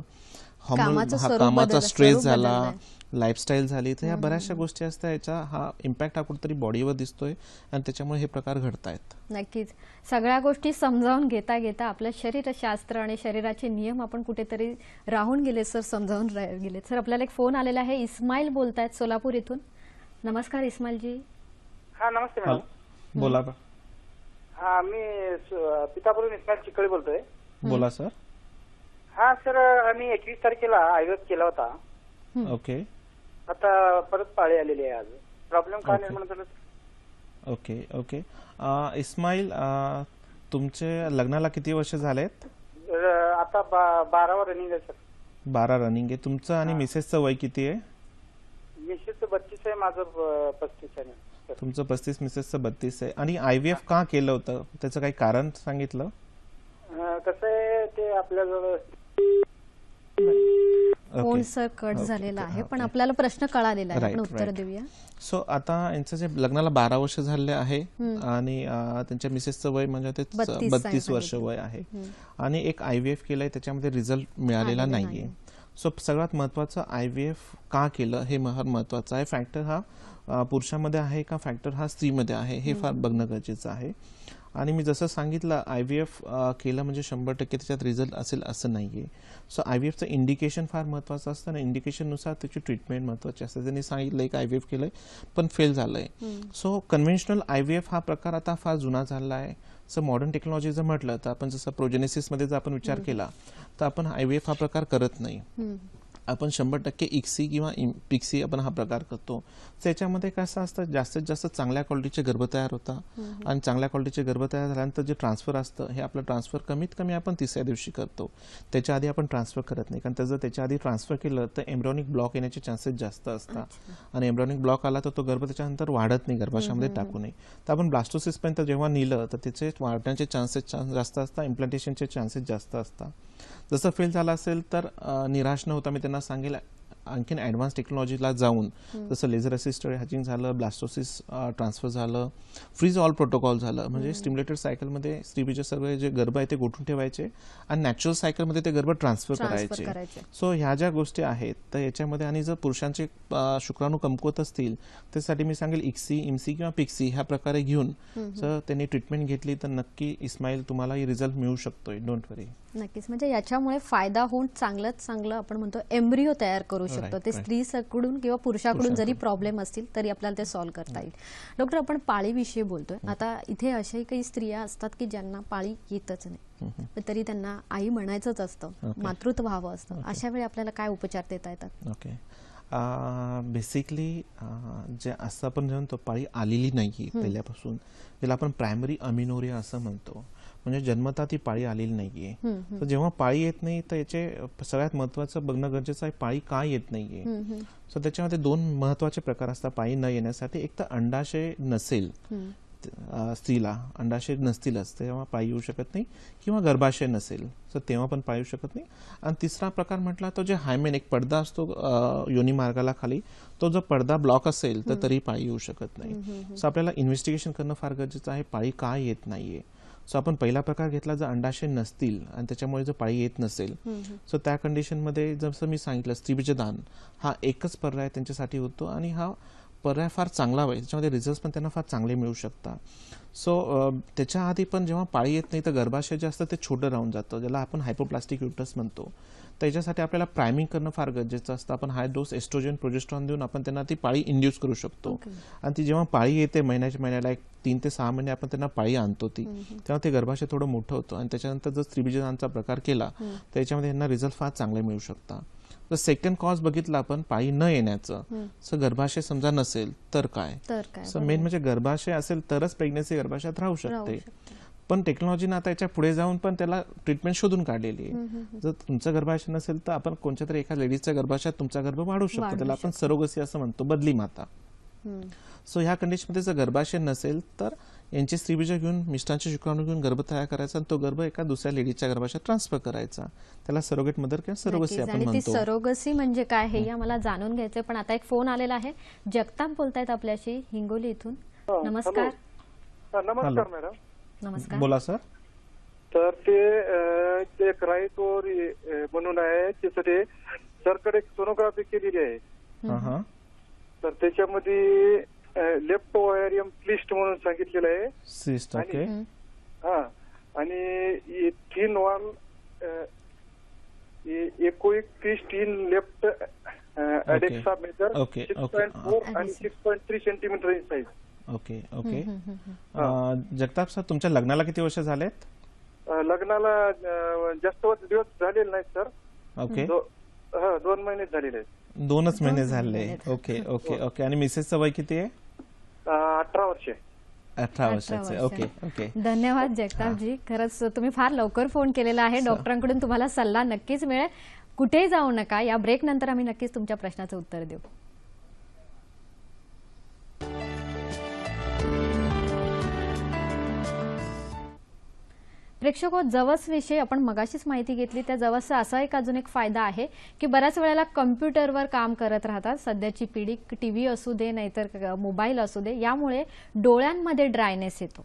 कामाचा स्ट्रेस झाला, लाईफस्टाईल झाली, तर ह्या बऱ्याचशा गोष्टी असतात. याचा हा इम्पॅक्ट हा कुठेतरी बॉडीवर दिसतोय आणि त्याच्यामुळे हे प्रकार घडतायत. नक्कीच. सगळ्या गोष्टी समजावून घेता घेता आपलं शरीरशास्त्र आणि शरीराचे नियम आपण कुठेतरी राहून गेले सर, समजावून गेले सर. आपल्याला एक फोन आलेला आहे. इस्माईल बोलतायत सोलापूर इथून. नमस्कार इस्माईलजी. हा नमस्ते मॅडम. बोला. हा मी पितापुरून इस्माईल चिकळी बोलतोय. बोला सर. हा सर, आम्ही 21 तारखेला आयव्हीएफ केला होता. ओके. आता परत पाळी आलेली आहे. आज प्रॉब्लेम काय निर्माण झाला? Okay okay. इस्माईल, तुमचे लग्नाला किती वर्ष झालेत? आता 12वा रनिंग आहे सर. 12 रनिंग आहे. तुमचं आणि मिसेसचं वय किती आहे? मिसेसचं 32 आहे, माझं 35 आहे. तुमचं 35, मिसेसचं 32 आहे. आणि IVF का केलं होतं, त्याचं काही कारण सांगितलं? कसं आहे ते आपल्याजवळ फोन सर कट झालेला आहे, पण आपल्याला प्रश्न कळालेला आहे, आपण उत्तर देऊया. सो आता यांचं जे लग्नाला 12 वर्ष झाले आहे आणि त्यांच्या मिसेसचं वय म्हणजे ते 32 वर्ष वय आहे आणि एक IVF केलंय, त्याच्यामध्ये रिझल्ट मिळालेला नाहीये. सो सगळ्यात महत्वाचं IVF का केलं हे महत्वाचं आहे. फॅक्टर हा पुरुषामध्ये आहे का फॅक्टर हा स्त्रीमध्ये आहे हे फार बघणं गरजेचं आहे. आणि मी जसं सांगितलं IVF केलं म्हणजे 100% त्याच्यात रिझल्ट असेल असं नाहीये. सो IVFचं इंडिकेशन फार महत्वाचं असतं आणि इंडिकेशननुसार त्याची ट्रीटमेंट महत्वाची असते. त्यांनी सांगितलं एक IVF केलंय पण फेल झालंय. सो कन्व्हेन्शनल IVF हा प्रकार आता फार जुना झाला आहे. सो मॉडर्न टेक्नॉलॉजी जर म्हटलं तर आपण जसं प्रोजेनेसिसमध्ये जर आपण विचार केला तर आपण IVF हा प्रकार करत नाही. आपण 100% इक्सी किंवा पिक्सी आपण हा प्रकार करतो. त्याच्यामध्ये कसं असतं, जास्तीत जास्त चांगल्या क्वालिटीचे गर्भ तयार होतात आणि चांगल्या क्वालिटीचे गर्भ तयार झाल्यानंतर जे ट्रान्सफर असतं हे आपलं ट्रान्सफर कमीत कमी आपण 3ऱ्या दिवशी करतो. त्याच्या आधी आपण ट्रान्सफर करत नाही, कारण जर त्याच्या आधी ट्रान्सफर केलं तर एम्ब्रियोनिक ब्लॉक येण्याचे चान्सेस जास्त असतात आणि एम्ब्रियोनिक ब्लॉक आला तर तो गर्भ त्याच्यानंतर वाढत नाही, गर्भाशयामध्ये टाकू नये. तर आपण ब्लास्टोसिस पर्यंत जेव्हा नेलं तर त्याचे वाढण्याचे चान्सेस जास्त असतात, इम्प्लांटेशनचे चान्सेस जास्त असतात. जसं फेल झालं असेल तर निराश न होता मी त्यांना सांगेल आणखीन ॲडव्हान्स टेक्नॉलॉजीला जाऊन, जसं लेझर असिस्टेड हॅचिंग झालं, ब्लास्टोसिस ट्रान्सफर झालं, फ्रीज ऑल प्रोटोकॉल झालं, म्हणजे स्टिम्युलेटेड सायकलमध्ये स्त्रीबीज सगळे जे गर्भ आहे ते गोठून ठेवायचे आणि नॅचरल सायकलमध्ये ते गर्भ ट्रान्सफर करायचे. सो ह्या ज्या गोष्टी आहेत तर याच्यामध्ये, आणि जर पुरुषांचे शुक्राणू कमकुवत असतील त्यासाठी मी सांगेल इक्सी, इम्सी किंवा पिक्सी ह्या प्रकारे घेऊन जर त्यांनी ट्रीटमेंट घेतली तर नक्की इस्माईल तुम्हाला रिझल्ट मिळू शकतोय. डोंट वरी. नक्कीच. म्हणजे याच्यामुळे फायदा होऊन चांगलं आपण म्हणतो एम्ब्रिओ तयार करू शकतो. ते स्त्रीकडून किंवा पुरुषाकडून जरी प्रॉब्लेम असतील तरी आपल्याला ते सॉल्व्ह करता येईल. डॉक्टर, आपण पाळीविषयी बोलतोय. आता इथे अशाही काही स्त्रिया असतात की ज्यांना पाळी येतच नाही, तरी त्यांना आई म्हणायचंच असतं, मातृत्व हवं असतं. अशा वेळी आपल्याला काय उपचार देता येतात? ओके. बेसिकली जे असं आपण म्हणतो पाळी आलेली नाहीये पहिल्यापासून, ज्याला आपण प्रायमरी अमिनोरिया असं म्हणतो, म्हणजे जन्मता ती पाळी आलेली नाहीये. तर जेव्हा पाळी येत नाही तर याचे सगळ्यात महत्वाचं बघणं गरजेचं आहे पाळी का येत नाहीये. सो त्याच्यामध्ये 2 महत्वाचे प्रकार असतात पाळी न येण्यासाठी. एक तर अंडाशय नसेल स्त्रीला, अंडाशय नसतीलच तेव्हा पाळी येऊ शकत नाही, किंवा गर्भाशय नसेल तर तेव्हा पण पाळी येऊ शकत नाही. आणि तिसरा प्रकार म्हटला तो जे हायमेन एक पडदा असतो योनी मार्गाला खाली, तो जर पडदा ब्लॉक असेल तर तरी पाळी येऊ शकत नाही. सो आपल्याला इन्व्हेस्टिगेशन करणं फार गरजेचं आहे पाळी का येत नाहीये. सो आपण पहिला प्रकार घेतला जर अंडाशय नसतील आणि त्याच्यामुळे जर पाळी येत नसेल, सो त्या कंडिशनमध्ये जसं मी सांगितलं स्त्रीबीजदान हा एकच पर्याय त्यांच्यासाठी होतो आणि हा पर्याय फार चांगला होईल, त्याच्यामध्ये रिझल्ट पण त्यांना फार चांगले मिळू शकतात. सो त्याच्या आधी पण जेव्हा पाळी येत नाही तर गर्भाशय जे असतं ते छोटं राहून जातं, ज्याला आपण हायपोप्लास्टिक युटरस म्हणतो. तर याच्यासाठी आपल्याला प्रायमिंग करणं फार गरजेचं असतं. आपण हाय डोस एस्ट्रोजन प्रोजेस्ट्रॉन देऊन आपण त्यांना ती पाळी इंड्यूस करू शकतो. आणि ती जेव्हा पाळी येते महिन्याला एक 3 ते 6 महिने आपण त्यांना पाळी आणतो तेव्हा ते गर्भाशय थोडं मोठं होतं. आणि त्याच्यानंतर जर स्त्रीबीजदानाचा प्रकार केला तर याच्यामध्ये यांना रिझल्ट फार चांगले मिळू शकतात. तर सेकंड कॉज बघितला आपण पाळी न येण्याचं, सो गर्भाशय समजा नसेल तर काय, सो मेन म्हणजे गर्भाशय असेल तरच प्रेग्नन्सी गर्भाशयात राहू शकते. पण टेक्नॉलॉजीनं आता याच्या पुढे जाऊन पण त्याला ट्रीटमेंट शोधून काढलेली आहे. जर तुमचं गर्भाशय नसेल तर आपण कोणत्या तरी एका लेडीजच्या गर्भाशयात तुमचा गर्भ वाढू शकतो, त्याला आपण सरोगसी असं म्हणतो, बदली माता. सो ह्या कंडिशनमध्ये जर गर्भाशय नसेल तर यांची स्त्रीबीज घेऊन मिस्टरांचे शुक्राणू घेऊन गर्भ तयार करायचा आणि तो गर्भ एका दुसऱ्या लेडीच्या गर्भाशयात ट्रान्सफर करायचा. त्याला सरोगेट मदर किंवा सरोगसी आपण म्हणतो. सरोगसी म्हणजे काय हे आम्हाला जाणून घ्यायचंय. पण आता एक फोन आलेला आहे. जगताप बोलतायत आपल्याशी हिंगोली इथून. नमस्कार. नमस्कार मॅडम. नमस्कार, बोला सर. तर ते क्रायटोर म्हणून आहे, त्यासाठी सरकडे सोनोग्राफी केलेली आहे. तर त्याच्यामध्ये लेफ्ट ओव्हॅरियम क्लिस्ट म्हणून सांगितलेलं आहे. Cyst, okay. आणि thin wall echoic cyst in left adnexa measure 6.4 आणि 6.3 centimetre in size. Okay okay. Jagtap sir, तुमच्या लग्नाला किती वर्ष झालेत? लग्नाला जास्त दिवस झालेले नाहीत सर. ओके. 2 महिने झालेले आहेत. 2च महिने झाले. Okay okay okay. आणि मिसेसचं वय किती आहे? 18 वर्ष. 18 वर्षाचे. Okay okay. धन्यवाद जगतापजी. खरंच तुम्ही फार लवकर फोन केलेला आहे. डॉक्टरांकडून तुम्हाला सल्ला नक्कीच मिळेल. कुठेही जाऊ नका. या ब्रेक नंतर आम्ही नक्कीच तुमच्या प्रश्नाचं उत्तर देऊ. प्रेक्षको, जवस विषयी आपण मगाशीच माहिती घेतली. त्या जवसचा असा एक अजून एक फायदा आहे की बऱ्याच वेळेला कम्प्युटरवर काम करत राहतात. सध्याची पिढी टीव्ही असू दे नाहीतर मोबाईल असू दे, यामुळे डोळ्यांमध्ये ड्रायनेस येतो.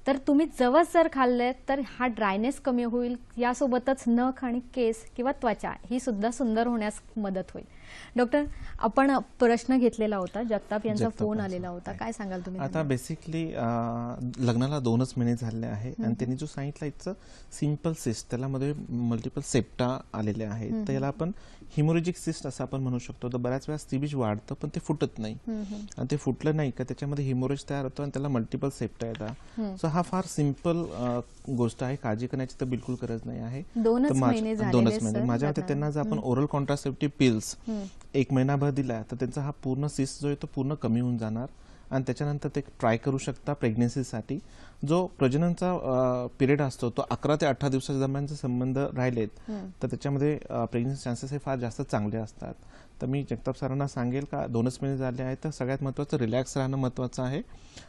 तर तुम्ही जवस जर खाल्ले तर हा ड्रायनेस कमी होईल. यासोबतच नख आणि केस किंवा त्वचा ही सुद्धा सुंदर होण्यास मदत होईल. डॉक्टर, आपण प्रश्न घेतलेला होता, जगताप यांचा फोन आलेला होता, काय सांगाल तुम्ही? आता बेसिकली लग्नाला 2च महिने झाले आहे आणि त्यांनी जो सांगितलं इथचं सिंपल सिस्ट, त्याला मध्ये मल्टिपल सेप्टा आलेले आहेत. तर याला आपण हिमोरेजिक सिस्ट असं आपण म्हणू शकतो. तर बऱ्याच वेळा स्त्रीबीज वाढतं पण ते फुटत नाही, आणि ते फुटलं नाही का त्याच्यामध्ये हिमोरेज तयार होतो आणि त्याला मल्टिपल सेप्टा येतात. सो हा फार सिंपल गोष्ट आहे, काळजी करण्याची तर बिलकुल गरज नाही आहे. 2च महिने. माझ्या मते त्यांना जर आपण ओरल कॉन्ट्रासेप्टिव्ह पिल्स 1 महिनाभर दिला तर त्यांचा हा पूर्ण सिस्ट जो आहे तो पूर्ण कमी होऊन जाणार. आणि त्याच्यानंतर ते ट्राय करू शकता प्रेग्नन्सीसाठी. जो प्रजननचा पिरियड असतो तो 11 ते 18 दिवसाच्या दरम्यानचे संबंध राहिलेत तर त्याच्यामध्ये प्रेग्नन्सी चान्सेस हे फार जास्त चांगले असतात. तर मी जगताप सरांना सांगेल का 2च महिने झाले आहेत तर सगळ्यात महत्त्वाचं रिलॅक्स राहणं महत्त्वाचं आहे.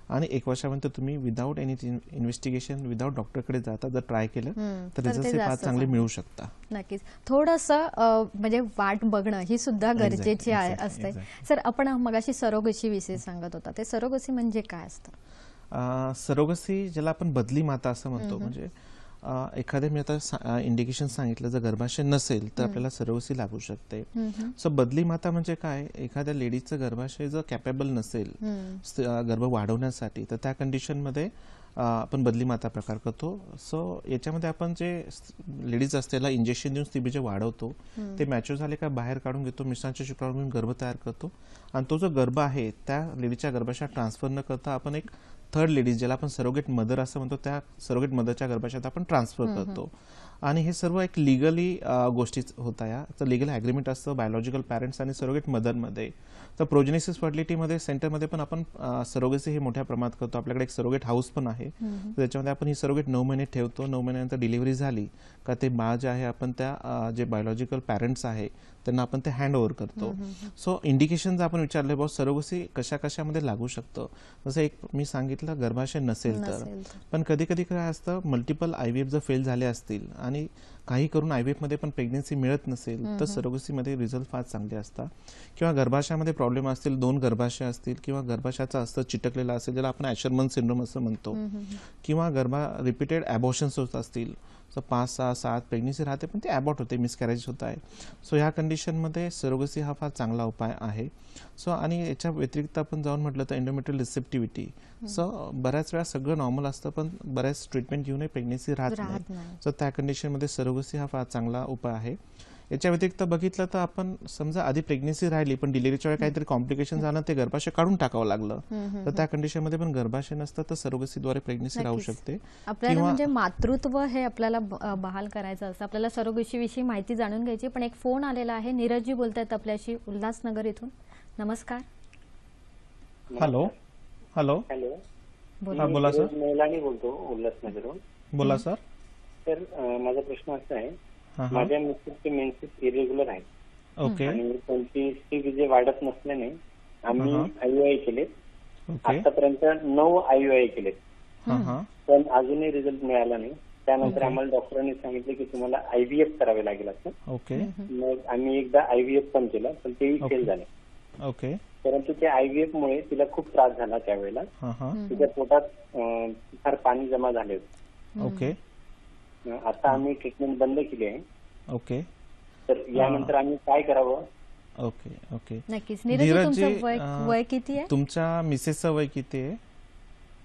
आणि 1 वर्षापर्यंत तुम्ही विदाऊट एनी इन्व्हेस्टिगेशन विदाऊट डॉक्टरकडे जाता जर ट्राय केलं तर रिझल्ट फार चांगले मिळू शकता. नक्कीच. थोडंसं म्हणजे वाट बघणं ही सुद्धा गरजेची असते. सर, आपण मगाशी सरोगसी विषयी सांगत होता. ते सरोगसी म्हणजे काय असतं? सरोगसी ज्याला आपण बदली माता असं म्हणतो, म्हणजे एखाद्या मी आता इंडिकेशन सांगितलं जर गर्भाशय नसेल तर आपल्याला सरोगसी लागू शकते. सो बदली माता म्हणजे काय, एखाद्या लेडीजचं गर्भाशय जर कॅपेबल नसेल गर्भ वाढवण्यासाठी तर त्या कंडिशनमध्ये आपण बदली माता प्रकार करतो. सो याच्यामध्ये आपण जे लेडीज असते त्याला इंजेक्शन देऊन स्त्रीबीज वाढवतो, ते मॅच्युअर झाले का बाहेर काढून घेतो, मिस्टरांच्या शुक्राणू घेऊन गर्भ तयार करतो आणि तो जो गर्भ आहे त्या लेडीच्या गर्भाशयात ट्रान्सफर न करता आपण एक थर्ड लेडीज ज्याला आपण सरोगेट मदर असं म्हणतो त्या सरोगेट मदरच्या गर्भाशयात आपण ट्रान्सफर करतो. आणि हे सर्व एक लिगली गोष्टी होता. या तर लिगल ॲग्रीमेंट असतं बायोलॉजिकल पॅरेंट्स आणि सरोगेट मदरमध्ये. तर प्रोजेनेसिस फर्टिलिटीमध्ये सेंटरमध्ये पण आपण सरोगेसी हे मोठ्या प्रमाणात करतो. आपल्याकडे एक सरोगेट हाऊस पण आहे, त्याच्यामध्ये आपण ही सरोगेट 9 महिने ठेवतो. 9 महिन्यानंतर डिलिव्हरी झाली का ते बाळ जे आहे आपण त्या जे बायोलॉजिकल पॅरेंट्स आहे त्यांना आपण ते हँड ओव्हर करतो. सो इंडिकेशन जर आपण विचारले बहुत सरोगसी कशा कशामध्ये लागू शकतं, जसं एक मी सांगितलं गर्भाशय नसेल तर. पण कधी कधी काय असतं, मल्टिपल IVF जर फेल झाले असतील आणि काही करून IVF मध्ये पण प्रेग्नन्सी मिळत नसेल तर सरोगसीमध्ये रिझल्ट फार चांगले असतात. किंवा गर्भाशयामध्ये प्रॉब्लेम असतील, 2 गर्भाशय असतील किंवा गर्भाशयाचा अस्तर चिटकलेला असेल ज्याला आपण ॲशरमन सिंड्रोम असं म्हणतो, किंवा रिपीटेड ॲबॉर्शन्स होत असतील, 5, 6, 7 प्रेग्नन्सी राहते पण ते ॲबॉर्ट होते, मिसकॅरेज होत आहे. सो ह्या कंडिशन कंडिशनमध्ये सरोगसी हा फार चांगला उपाय आहे. सो आणि याच्या व्यतिरिक्त आपण जाऊन म्हटलं तर एंडोमेट्रियल रिसेप्टिव्हिटी. सो बऱ्याच वेळा सगळं नॉर्मल असतं पण बऱ्याच ट्रीटमेंट घेऊनही प्रेग्नन्सी राहत नाही. सो त्या कंडिशनमध्ये सरोगसी हा फार चांगला उपाय आहे. याच्या व्यतिरिक्त बघितलं तर आपण समजा आधी प्रेग्नन्सी राहिली पण डिलिव्हरीच्या वेळी काहीतरी कॉम्प्लिकेशन झालं ते गर्भाशय काढून टाकावं लागलं तर त्या कंडिशनमध्ये पण गर्भाशय नसतं तर सरोगसीद्वारे प्रेग्नन्सी राहू शकते. आपल्याला म्हणजे मातृत्व हे आपल्याला बहाल करायचं असतं. आपल्याला सरोगसी विषयी माहिती जाणून घ्यायची पण एक फोन आलेला आहे. नीरजजी बोलतायत आपल्याशी उल्हासनगर इथून. नमस्कार. हॅलो हॅलो हॅलो हा बोला सर. महिलानी बोलतो उल्हासनगरहून. बोला सर. तर माझा प्रश्न असा आहे, माझ्या मिस्टरचे मेन्सेस इरेग्युलर आहेत. ओके. आणि त्यांची स्त्री वाढत नसल्याने आम्ही IUI केले. आतापर्यंत 9 IUI केलेत पण अजूनही रिझल्ट मिळाला नाही. त्यानंतर आम्हाला डॉक्टरांनी सांगितलं की तुम्हाला IVF करावे लागेल असं. ओके. मग आम्ही एकदा IVF पण केलं पण तेही फेल झाले. ओके. परंतु त्या IVF मुळे तिला खूप त्रास झाला त्यावेळेला. तिच्या पोटात फार पाणी जमा झाले होते. ओके. आता आम्ही ट्रीटमेंट बंद केली आहे. ओके. तर यानंतर आम्ही काय करावं? ओके. ओके. नक्कीच. नीरजजी तुमचं वय किती आहे? तुमच्या मिसेसचं वय किती आहे?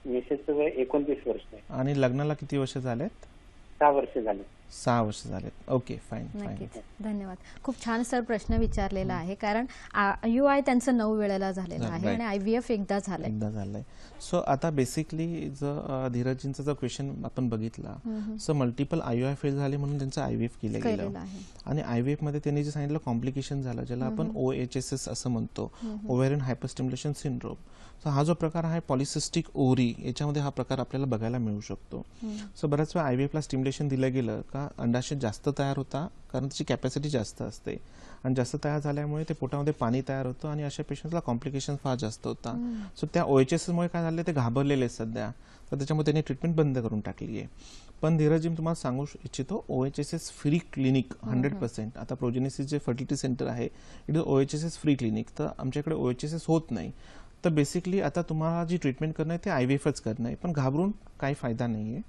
मिसेसचं वय 29 वर्ष आहे. आणि लग्नाला किती वर्ष झालेत? 6 वर्ष झाले. 6 वर्ष झालेत. Okay fine fine. नक्कीच. धन्यवाद. खूप छान सर प्रश्न विचारलेला आहे कारण IUI त्यांचं 9 वेळेला झालेलं आहे आणि IVF एकदा झालंय. सो आता बेसिकली जर धीरजजींचा जर क्वेश्चन आपण बघितला सो मल्टिपल IUI फेल झाले म्हणून त्यांचं IVF केलं गेलं आणि IVF मध्ये त्यांनी जे सांगितलं कॉम्प्लिकेशन झालं ज्याला आपण OHSS असं म्हणतो, ओव्हेरियन हायपरस्टिम्युलेशन सिंड्रोम. सो हा जो प्रकार आहे पॉलिसिस्टिक ओव्हरी याच्यामध्ये हा प्रकार आपल्याला बघायला मिळू शकतो. सो बऱ्याच वेळा IVF ला स्टिम्युलेशन दिलं गेलं का अंडाशय जास्त तयार होता कारण त्याची कॅपॅसिटी जास्त असते आणि जास्त तयार झाल्यामुळे ते पोटामध्ये पाणी तयार होतं आणि अशा पेशंटला कॉम्प्लिकेशन फार जास्त होता. सो त्या OHSS मुळे काय झाले ते घाबरलेले सध्या तर त्याच्यामुळे त्यांनी ट्रीटमेंट बंद करून टाकली आहे. पण धीरजजी तुम्हाला सांगू इच्छितो OHSS फ्री क्लिनिक 100%. आता प्रोजेनेसिस जे फर्टिलिटी सेंटर आहे it is OHSS free clinic. तर आमच्याकडे OHSS होत नाही तर बेसिकली आता तुम्हाला जी ट्रीटमेंट करणं आहे ते IVFच करणं आहे पण घाबरून काही फायदा नाही आहे.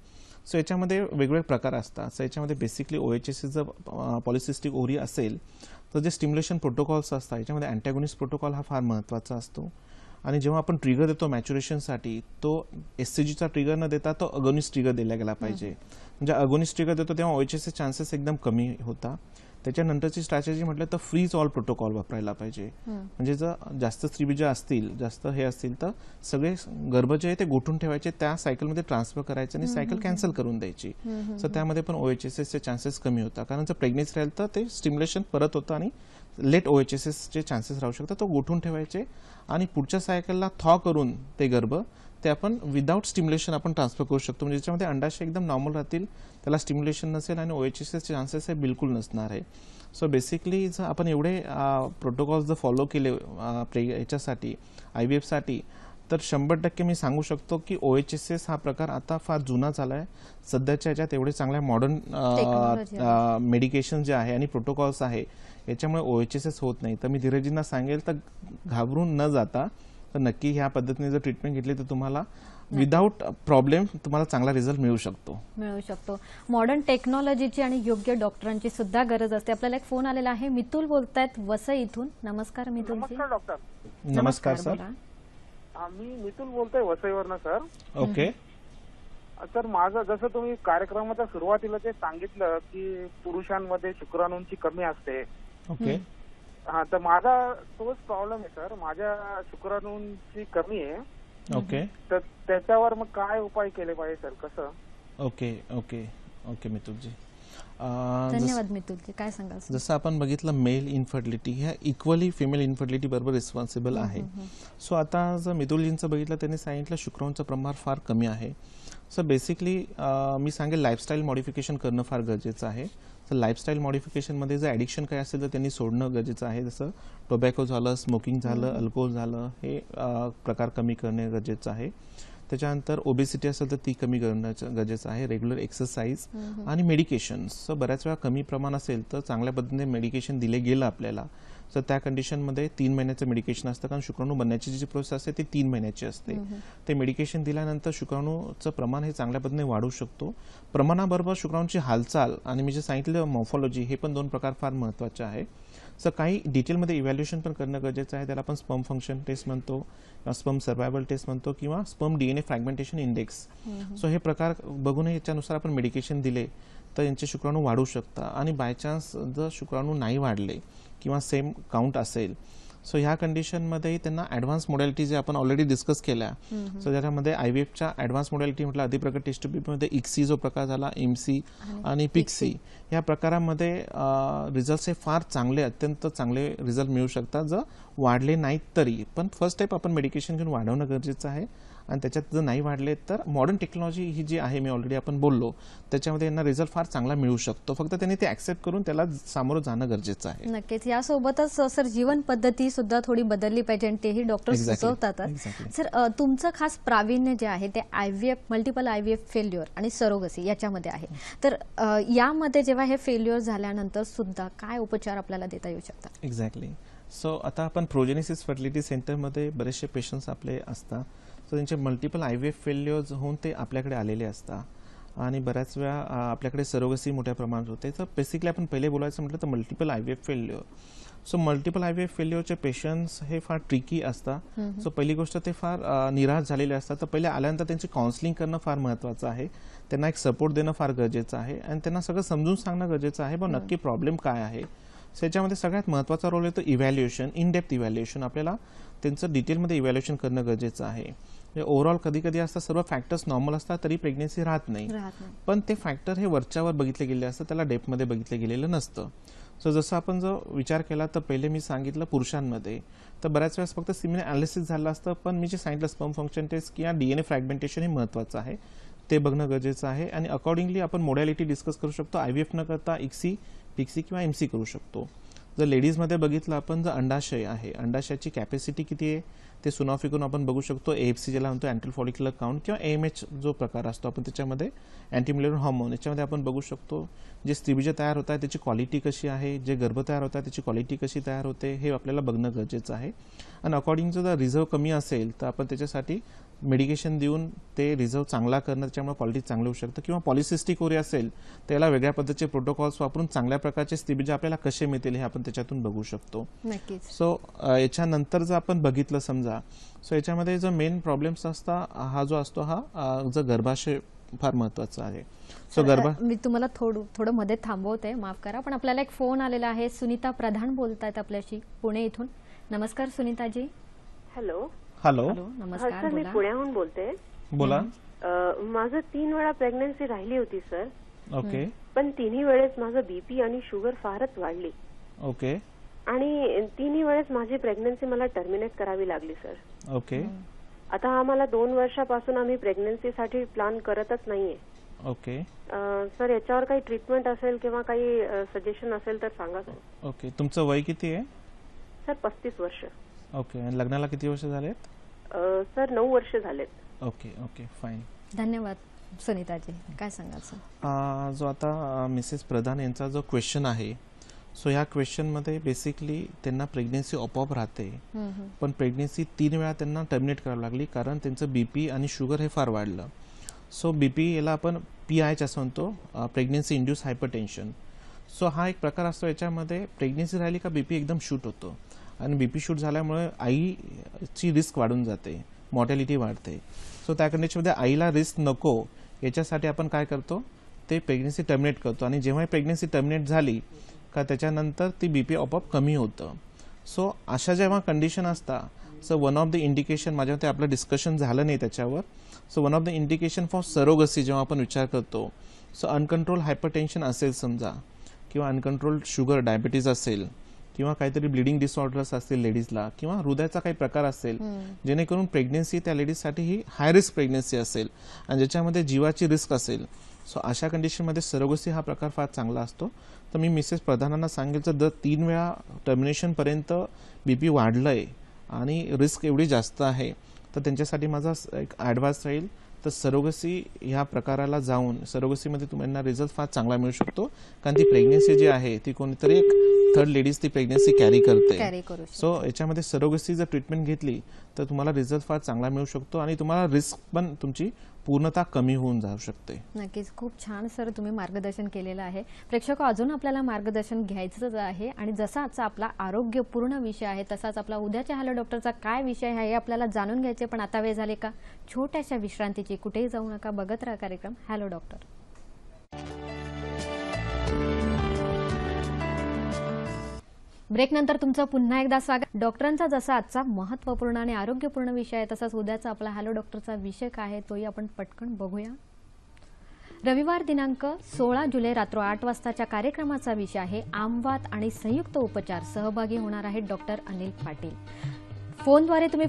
सो याच्यामध्ये वेगवेगळे प्रकार असतात. सो याच्यामध्ये बेसिकली OHSS जर पॉलिसिस्टिक ओव्हरी असेल तर जे स्टिम्युलेशन प्रोटोकॉल्स असतात याच्यामध्ये अँटॅगोनिस्ट प्रोटोकॉल हा फार महत्त्वाचा असतो आणि जेव्हा आपण ट्रिगर देतो मॅच्युरेशनसाठी तो SCGचा ट्रिगर न देता तो अगोनिस्ट ट्रिगर दिला गेला पाहिजे. म्हणजे अगोनिस्ट ट्रिगर देतो तेव्हा OHSS चान्सेस एकदम कमी होता. त्याच्यानंतरची स्ट्रॅटेजी म्हटलं तर फ्रीज ऑल प्रोटोकॉल वापरायला पाहिजे. म्हणजे जर जास्त स्त्रीबीज असतील जास्त हे असतील तर सगळे गर्भ जे आहे ते गोठून ठेवायचे त्या सायकलमध्ये ट्रान्सफर करायचे आणि सायकल कॅन्सल करून द्यायची. सो त्यामध्ये पण OHSSचे चान्सेस कमी होता कारण जर प्रेग्नेन्सी राहील तर ते स्टिम्युलेशन परत होतं आणि लेट OHSSचे चान्सेस राहू शकतात. तो गोठून ठेवायचे आणि पुढच्या सायकलला थॉ करून ते गर्भ ते आपण विदाउट स्टिम्युलेशन आपण ट्रान्सफर करू शकतो. म्हणजे ज्याच्यामध्ये अंडाशय एकदम नॉर्मल राहतील त्याला स्टिम्युलेशन नसेल आणि OHSSचे चान्सेस हे बिलकुल नसणार आहे. सो बेसिकली जर आपण एवढे प्रोटोकॉल्स जर फॉलो केले याच्यासाठी IVFसाठी तर 100% मी सांगू शकतो की OHSS हा प्रकार आता फार जुना झाला आहे. सध्याच्या याच्यात एवढे चांगल्या मॉडर्न मेडिकेशन जे आहे आणि प्रोटोकॉल्स आहे याच्यामुळे OHSS होत नाही. तर मी धीरजींना सांगेल तर घाबरून न जाता तर नक्की ह्या पद्धतीने जर ट्रीटमेंट घेतली तर तुम्हाला विदाउट प्रॉब्लेम तुम्हाला चांगला रिझल्ट मिळू शकतो. मॉडर्न टेक्नॉलॉजीची आणि योग्य डॉक्टरांची सुद्धा गरज असते. आपल्याला एक फोन आलेला आहे. मितुल बोलतायत वसई इथून. नमस्कार मितुल. नमस्कार डॉक्टर. नमस्कार सर. मी मितुल बोलतोय वसईवरनं सर. ओके. सर माझं जसं तुम्ही कार्यक्रमाच्या सुरुवातीला ते सांगितलं की पुरुषांमध्ये शुक्राणूंची कमी असते. ओके. हा तर माझा तोच प्रॉब्लेम आहे सर. माझ्या शुक्राणूंची कमी आहे. ओके. तर त्याच्यावर मग काय उपाय केले पाहिजे सर कसं? Okay okay okay मितुलजी. धन्यवाद मितुलजी. काय सांगाल? जसं आपण बघितलं मेल इन्फर्टिलिटी ह्या इक्वली फिमेल इन्फर्टिलिटी बरोबर रिस्पॉन्सिबल आहे. सो आता जर मितुलजींचं बघितलं त्यांनी सांगितलं शुक्राणूंचं प्रमाण फार कमी आहे. सो बेसिकली मी सांगेल लाईफस्टाईल मॉडिफिकेशन करणं फार गरजेचं आहे. तर लाईफस्टाईल मॉडिफिकेशनमध्ये जर ॲडिक्शन काय असेल तर त्यांनी सोडणं गरजेचं आहे. जसं टोबॅको झालं, स्मोकिंग झालं, अल्कोहोल झालं हे प्रकार कमी करणे गरजेचं आहे. त्याच्यानंतर ओबेसिटी असेल तर ती कमी करणं गरजेचं आहे. रेग्युलर एक्सरसाइज आणि मेडिकेशन्स बऱ्याच वेळा कमी प्रमाण असेल तर चांगल्या पद्धतीने मेडिकेशन दिले गेलं आपल्याला तर त्या कंडिशनमध्ये 3 महिन्याचं मेडिकेशन असतं कारण शुक्राणू बनण्याची जी प्रोसेस असते ती 3 महिन्याची असते. ते मेडिकेशन दिल्यानंतर शुक्राणूचं प्रमाण हे चांगल्या पद्धतीने वाढू शकतो. प्रमाणाबरोबर शुक्राणूची हालचाल आणि मी जे सांगितलं मॉर्फॉलॉजी हे पण 2 प्रकार फार महत्त्वाचे आहे. सो काही डिटेलमध्ये इव्हॅल्युएशन पण करणं गरजेचं आहे. त्याला आपण स्पर्म फंक्शन टेस्ट म्हणतो किंवा स्पर्म सर्वायवल टेस्ट म्हणतो किंवा sperm DNA fragmentation index. So हे प्रकार बघूनही याच्यानुसार आपण मेडिकेशन दिले तर यांचे शुक्राणू वाढू शकतात. आणि बाय चान्स जर शुक्राणू नाही वाढले किंवा सेम काउंट असेल सो ह्या कंडिशनमध्ये त्यांना ॲडव्हान्स मोडॅलिटी जे आपण ऑलरेडी डिस्कस केल्या, सो ज्याच्यामध्ये IVFच्या ॲडव्हान्स मोडॅलिटी म्हटलं अधिप्रकट टेस्ट ट्यूबमध्ये ICSI जो प्रकार झाला, IMSI आणि PICSI, या प्रकारामध्ये रिझल्ट हे फार चांगले, अत्यंत चांगले रिझल्ट मिळू शकतात जर वाढले नाहीत तरी. पण फर्स्ट स्टेप आपण मेडिकेशन घेऊन वाढवणं गरजेचं आहे. आणि त्याच्यात जर नाही वाढले तर मॉडर्न टेक्नॉलॉजी ही जी आहे, मी ऑलरेडी आपण बोललो, त्याच्यामध्ये यांना रिझल्ट फार चांगला मिळू शकतो. फक्त त्यांनी ते ऍक्सेप्ट करून त्याला सामोरं जाणं गरजेचं आहे. नक्कीच. यासोबतच सर जीवन पद्धती सुद्धा थोडी बदलली पाहिजे आणि तेही डॉक्टर सुचवतातच. सर तुमचं खास प्रावीण्य जे आहे ते IVF, मल्टिपल IVF फेल्युअर आणि सरोगसी याच्यामध्ये आहे. तर यामध्ये जेव्हा हे फेल्युअर झाल्यानंतर सुद्धा काय उपचार आपल्याला देता येऊ शकतात? एक्झॅक्टली. सो आता आपण प्रोजेनेसिस फर्टिलिटी सेंटरमध्ये बरेचसे पेशंट्स आपले असतात. सो त्यांचे मल्टिपल IVF फेल्युअर्स होऊन ते आपल्याकडे आलेले असतात आणि बऱ्याच वेळा आपल्याकडे सरोगसी मोठ्या प्रमाणात होते. तर बेसिकली आपण पहिले बोलायचं म्हटलं तर multiple IVF failure. So multiple IVF फेल्युअरचे पेशंट्स हे फार ट्रिकी असतात. सो पहिली गोष्ट ते फार निराश झालेले असतात. तर पहिले आल्यानंतर त्यांची काउन्सिलिंग करणं फार महत्त्वाचं आहे. त्यांना एक सपोर्ट देणं फार गरजेचं आहे आणि त्यांना सगळं समजून सांगणं गरजेचं आहे बघ नक्की प्रॉब्लेम काय आहे. सो याच्यामध्ये सगळ्यात महत्त्वाचा रोल येतो इव्हॅल्युएशन, इन डेप्थ इव्हॅल्युएशन. आपल्याला त्यांचं डिटेलमध्ये इव्हॅल्युएशन करणं गरजेचं आहे. ओव्हरऑल कधी कधी असतात सर्व फॅक्टर्स नॉर्मल असतात तरी प्रेग्नेन्सी राहत नाही, पण ते फॅक्टर हे वरच्यावर बघितले गेले असतात, त्याला डेप्थमध्ये बघितले गेलेलं नसतं. सो जसं आपण जर विचार केला तर पहिले मी सांगितलं पुरुषांमध्ये तर बऱ्याच वेळेस फक्त सिमेन अनालिसिस झालं असतं, पण मी जे सांगितलं स्पर्म फंक्शन टेस्ट किंवा DNA फ्रॅगमेंटेशन हे महत्त्वाचं आहे, ते बघणं गरजेचं आहे. आणि अकॉर्डिंगली आपण मोडॅलिटी डिस्कस करू शकतो. IVF न करता ICSI, PICSI किंवा IMSI करू शकतो. जर लेडीजमध्ये बघितलं आपण, जर अंडाशय आहे, अंडाशयाची कॅपॅसिटी किती आहे ते सोनोग्राफी आपण बघू शकतो. AFC ज्याला म्हणतो अँटी फॉलिक्युलर काउंट किंवा AMH जो प्रकार असतो आपण त्याच्यामध्ये अँटीम्युलर हार्मोन, याच्यामध्ये आपण बघू शकतो जे स्त्रीबीज तयार होत आहे त्याची क्वालिटी कशी आहे, जे गर्भ तयार होत आहे त्याची क्वालिटी कशी तयार होते, हे आपल्याला बघणं गरजेचं आहे. आणि अकॉर्डिंग जर रिझर्व कमी असेल तर आपण त्याच्यासाठी मेडिकेशन देऊन ते रिझर्व चांगला करणं, त्याच्यामुळे क्वालिटी चांगलं होऊ शकतं. किंवा पॉलिसिस्टिक ओरी असेल तर याला वेगळ्या पद्धतीचे प्रोटोकॉल्स वापरून चांगल्या प्रकारचे स्त्रीबीज आपल्याला कसे मिळतील हे आपण त्याच्यातून बघू शकतो. सो याच्यानंतर जर आपण बघितलं समजा, सो याच्यामध्ये जो मेन प्रॉब्लेम्स असतात हा जो असतो हा जो गर्भाशय फार महत्वाचा आहे. सो मी तुम्हाला थोडं मध्ये थांबवते, माफ करा, पण आपल्याला एक फोन आलेला आहे. सुनीता प्रधान बोलतायत आपल्याशी पुणे इथून. नमस्कार सुनीताजी. हॅलो. हॅलो. नमस्कार. सर मी पुण्याहून बोलते. बोला. माझं 3 वेळा प्रेग्नन्सी राहिली होती सर. ओके. पण तिन्ही वेळेस माझं BP आणि शुगर फारच वाढली. ओके. आणि तिन्ही वेळेस माझी प्रेग्नन्सी मला टर्मिनेट करावी लागली सर. ओके. आता आम्हाला 2 वर्षापासून आम्ही प्रेग्नन्सीसाठी प्लॅन करतच नाहीये. ओके. सर याच्यावर काही ट्रीटमेंट असेल किंवा काही सजेशन असेल तर सांगा सर. ओके. तुमचं वय किती आहे? सर 35 वर्ष. ओके. आणि लग्नाला किती वर्ष झालेत? सर 9 वर्ष झालेत. ओके. Okay, fine. धन्यवाद सुनीताजी. काय सांगाल सर? जो आता मिसेस प्रधान यांचा जो क्वेश्चन आहे, सो ह्या क्वेश्चनमध्ये बेसिकली त्यांना प्रेग्नेन्सी आपोआप राहते, पण प्रेग्नेन्सी 3 वेळा त्यांना टर्मिनेट करावी लागली कारण त्यांचं BP आणि शुगर हे फार वाढलं. सो BP याला आपण PIH असं म्हणतो, प्रेग्नेन्सी इंड्यूस हायपरटेन्शन. सो हा एक प्रकार असतो, याच्यामध्ये प्रेग्नेन्सी राहिली का BP एकदम शूट होतो आणि BP शूट झाल्यामुळे आईची रिस्क वाढून जाते, मॉर्टॅलिटी वाढते. सो त्या कंडिशनमध्ये आईला रिस्क नको याच्यासाठी आपण काय करतो, ते प्रेग्नेन्सी टर्मिनेट करतो. आणि जेव्हा प्रेग्नेन्सी टर्मिनेट झाली का त्याच्यानंतर ती BP आपोआप कमी होतं. सो अशा जेव्हा कंडिशन असतात, so one of the indication, माझ्यामध्ये आपलं डिस्कशन झालं नाही त्याच्यावर, so one of the indication for surrogacy जेव्हा आपण विचार करतो, सो अनकंट्रोल हायपरटेन्शन असेल समजा, किंवा अनकंट्रोल्ड शुगर डायबिटीज असेल, किंवा काहीतरी ब्लिडिंग डिसऑर्डर्स असतील लेडीजला, किंवा हृदयाचा काही प्रकार असेल जेणेकरून प्रेग्नेन्सी त्या लेडीजसाठी ही हाय रिस्क प्रेग्नेन्सी असेल आणि ज्याच्यामध्ये जीवाची रिस्क असेल, सो अशा कंडिशनमध्ये सरोगसी हा प्रकार फार चांगला असतो. तर मी मिसेस प्रधानांना सांगितलं जर 3 वेळा टर्मिनेशनपर्यंत BP वाढलंय आणि रिस्क एवढी जास्त आहे तर त्यांच्यासाठी माझा एक ॲडवाइस राहील तर सरोगसी ह्या प्रकाराला जाऊन, सरोगसीमध्ये तुम्हाला रिझल्ट फार चांगला मिळू शकतो. कारण ती प्रेग्नेन्सी जी आहे ती कोणीतरी एक थर्ड लेडीज ती प्रेग्नन्सी कॅरी करते. कॅरी करू शकतो. सो याच्यामध्ये सरोगसी जर ट्रीटमेंट घेतली तर तुम्हाला रिझल्ट फार चांगला मिळू शकतो आणि तुम्हाला रिस्क पण तुमची पूर्णतः कमी होऊन जाऊ शकते. नक्कीच, खूप छान सर तुम्ही मार्गदर्शन केलेलं आहे. प्रेक्षक अजून आपल्याला मार्गदर्शन घ्यायचंच आहे आणि जसा आजचा आपला आरोग्यपूर्ण विषय आहे तसाच आपला उद्याच्या हॅलो डॉक्टरचा काय विषय आहे हे आपल्याला जाणून घ्यायचे. पण आता वेळ झाले का छोट्याशा विश्रांतीची. कुठेही जाऊ नका, बघत राहा कार्यक्रम हॅलो डॉक्टर. ब्रेक नंतर तुमचं पुन्हा एकदा स्वागत. डॉक्टरांचा जसा आजचा महत्त्वपूर्ण आणि आरोग्यपूर्ण विषय आहे तसाच उद्याचा आपला हॅलो डॉक्टरचा विषय काय आहे तोही आपण पटकन बघूया. रविवार दिनांक 16 जुलै रात्र 8 वाजताच्या कार्यक्रमाचा विषय आहे आमवात आणि संयुक्त उपचार. सहभागी होणार आहेत डॉक्टर अनिल पाटील. फोनद्वारे तुम्ही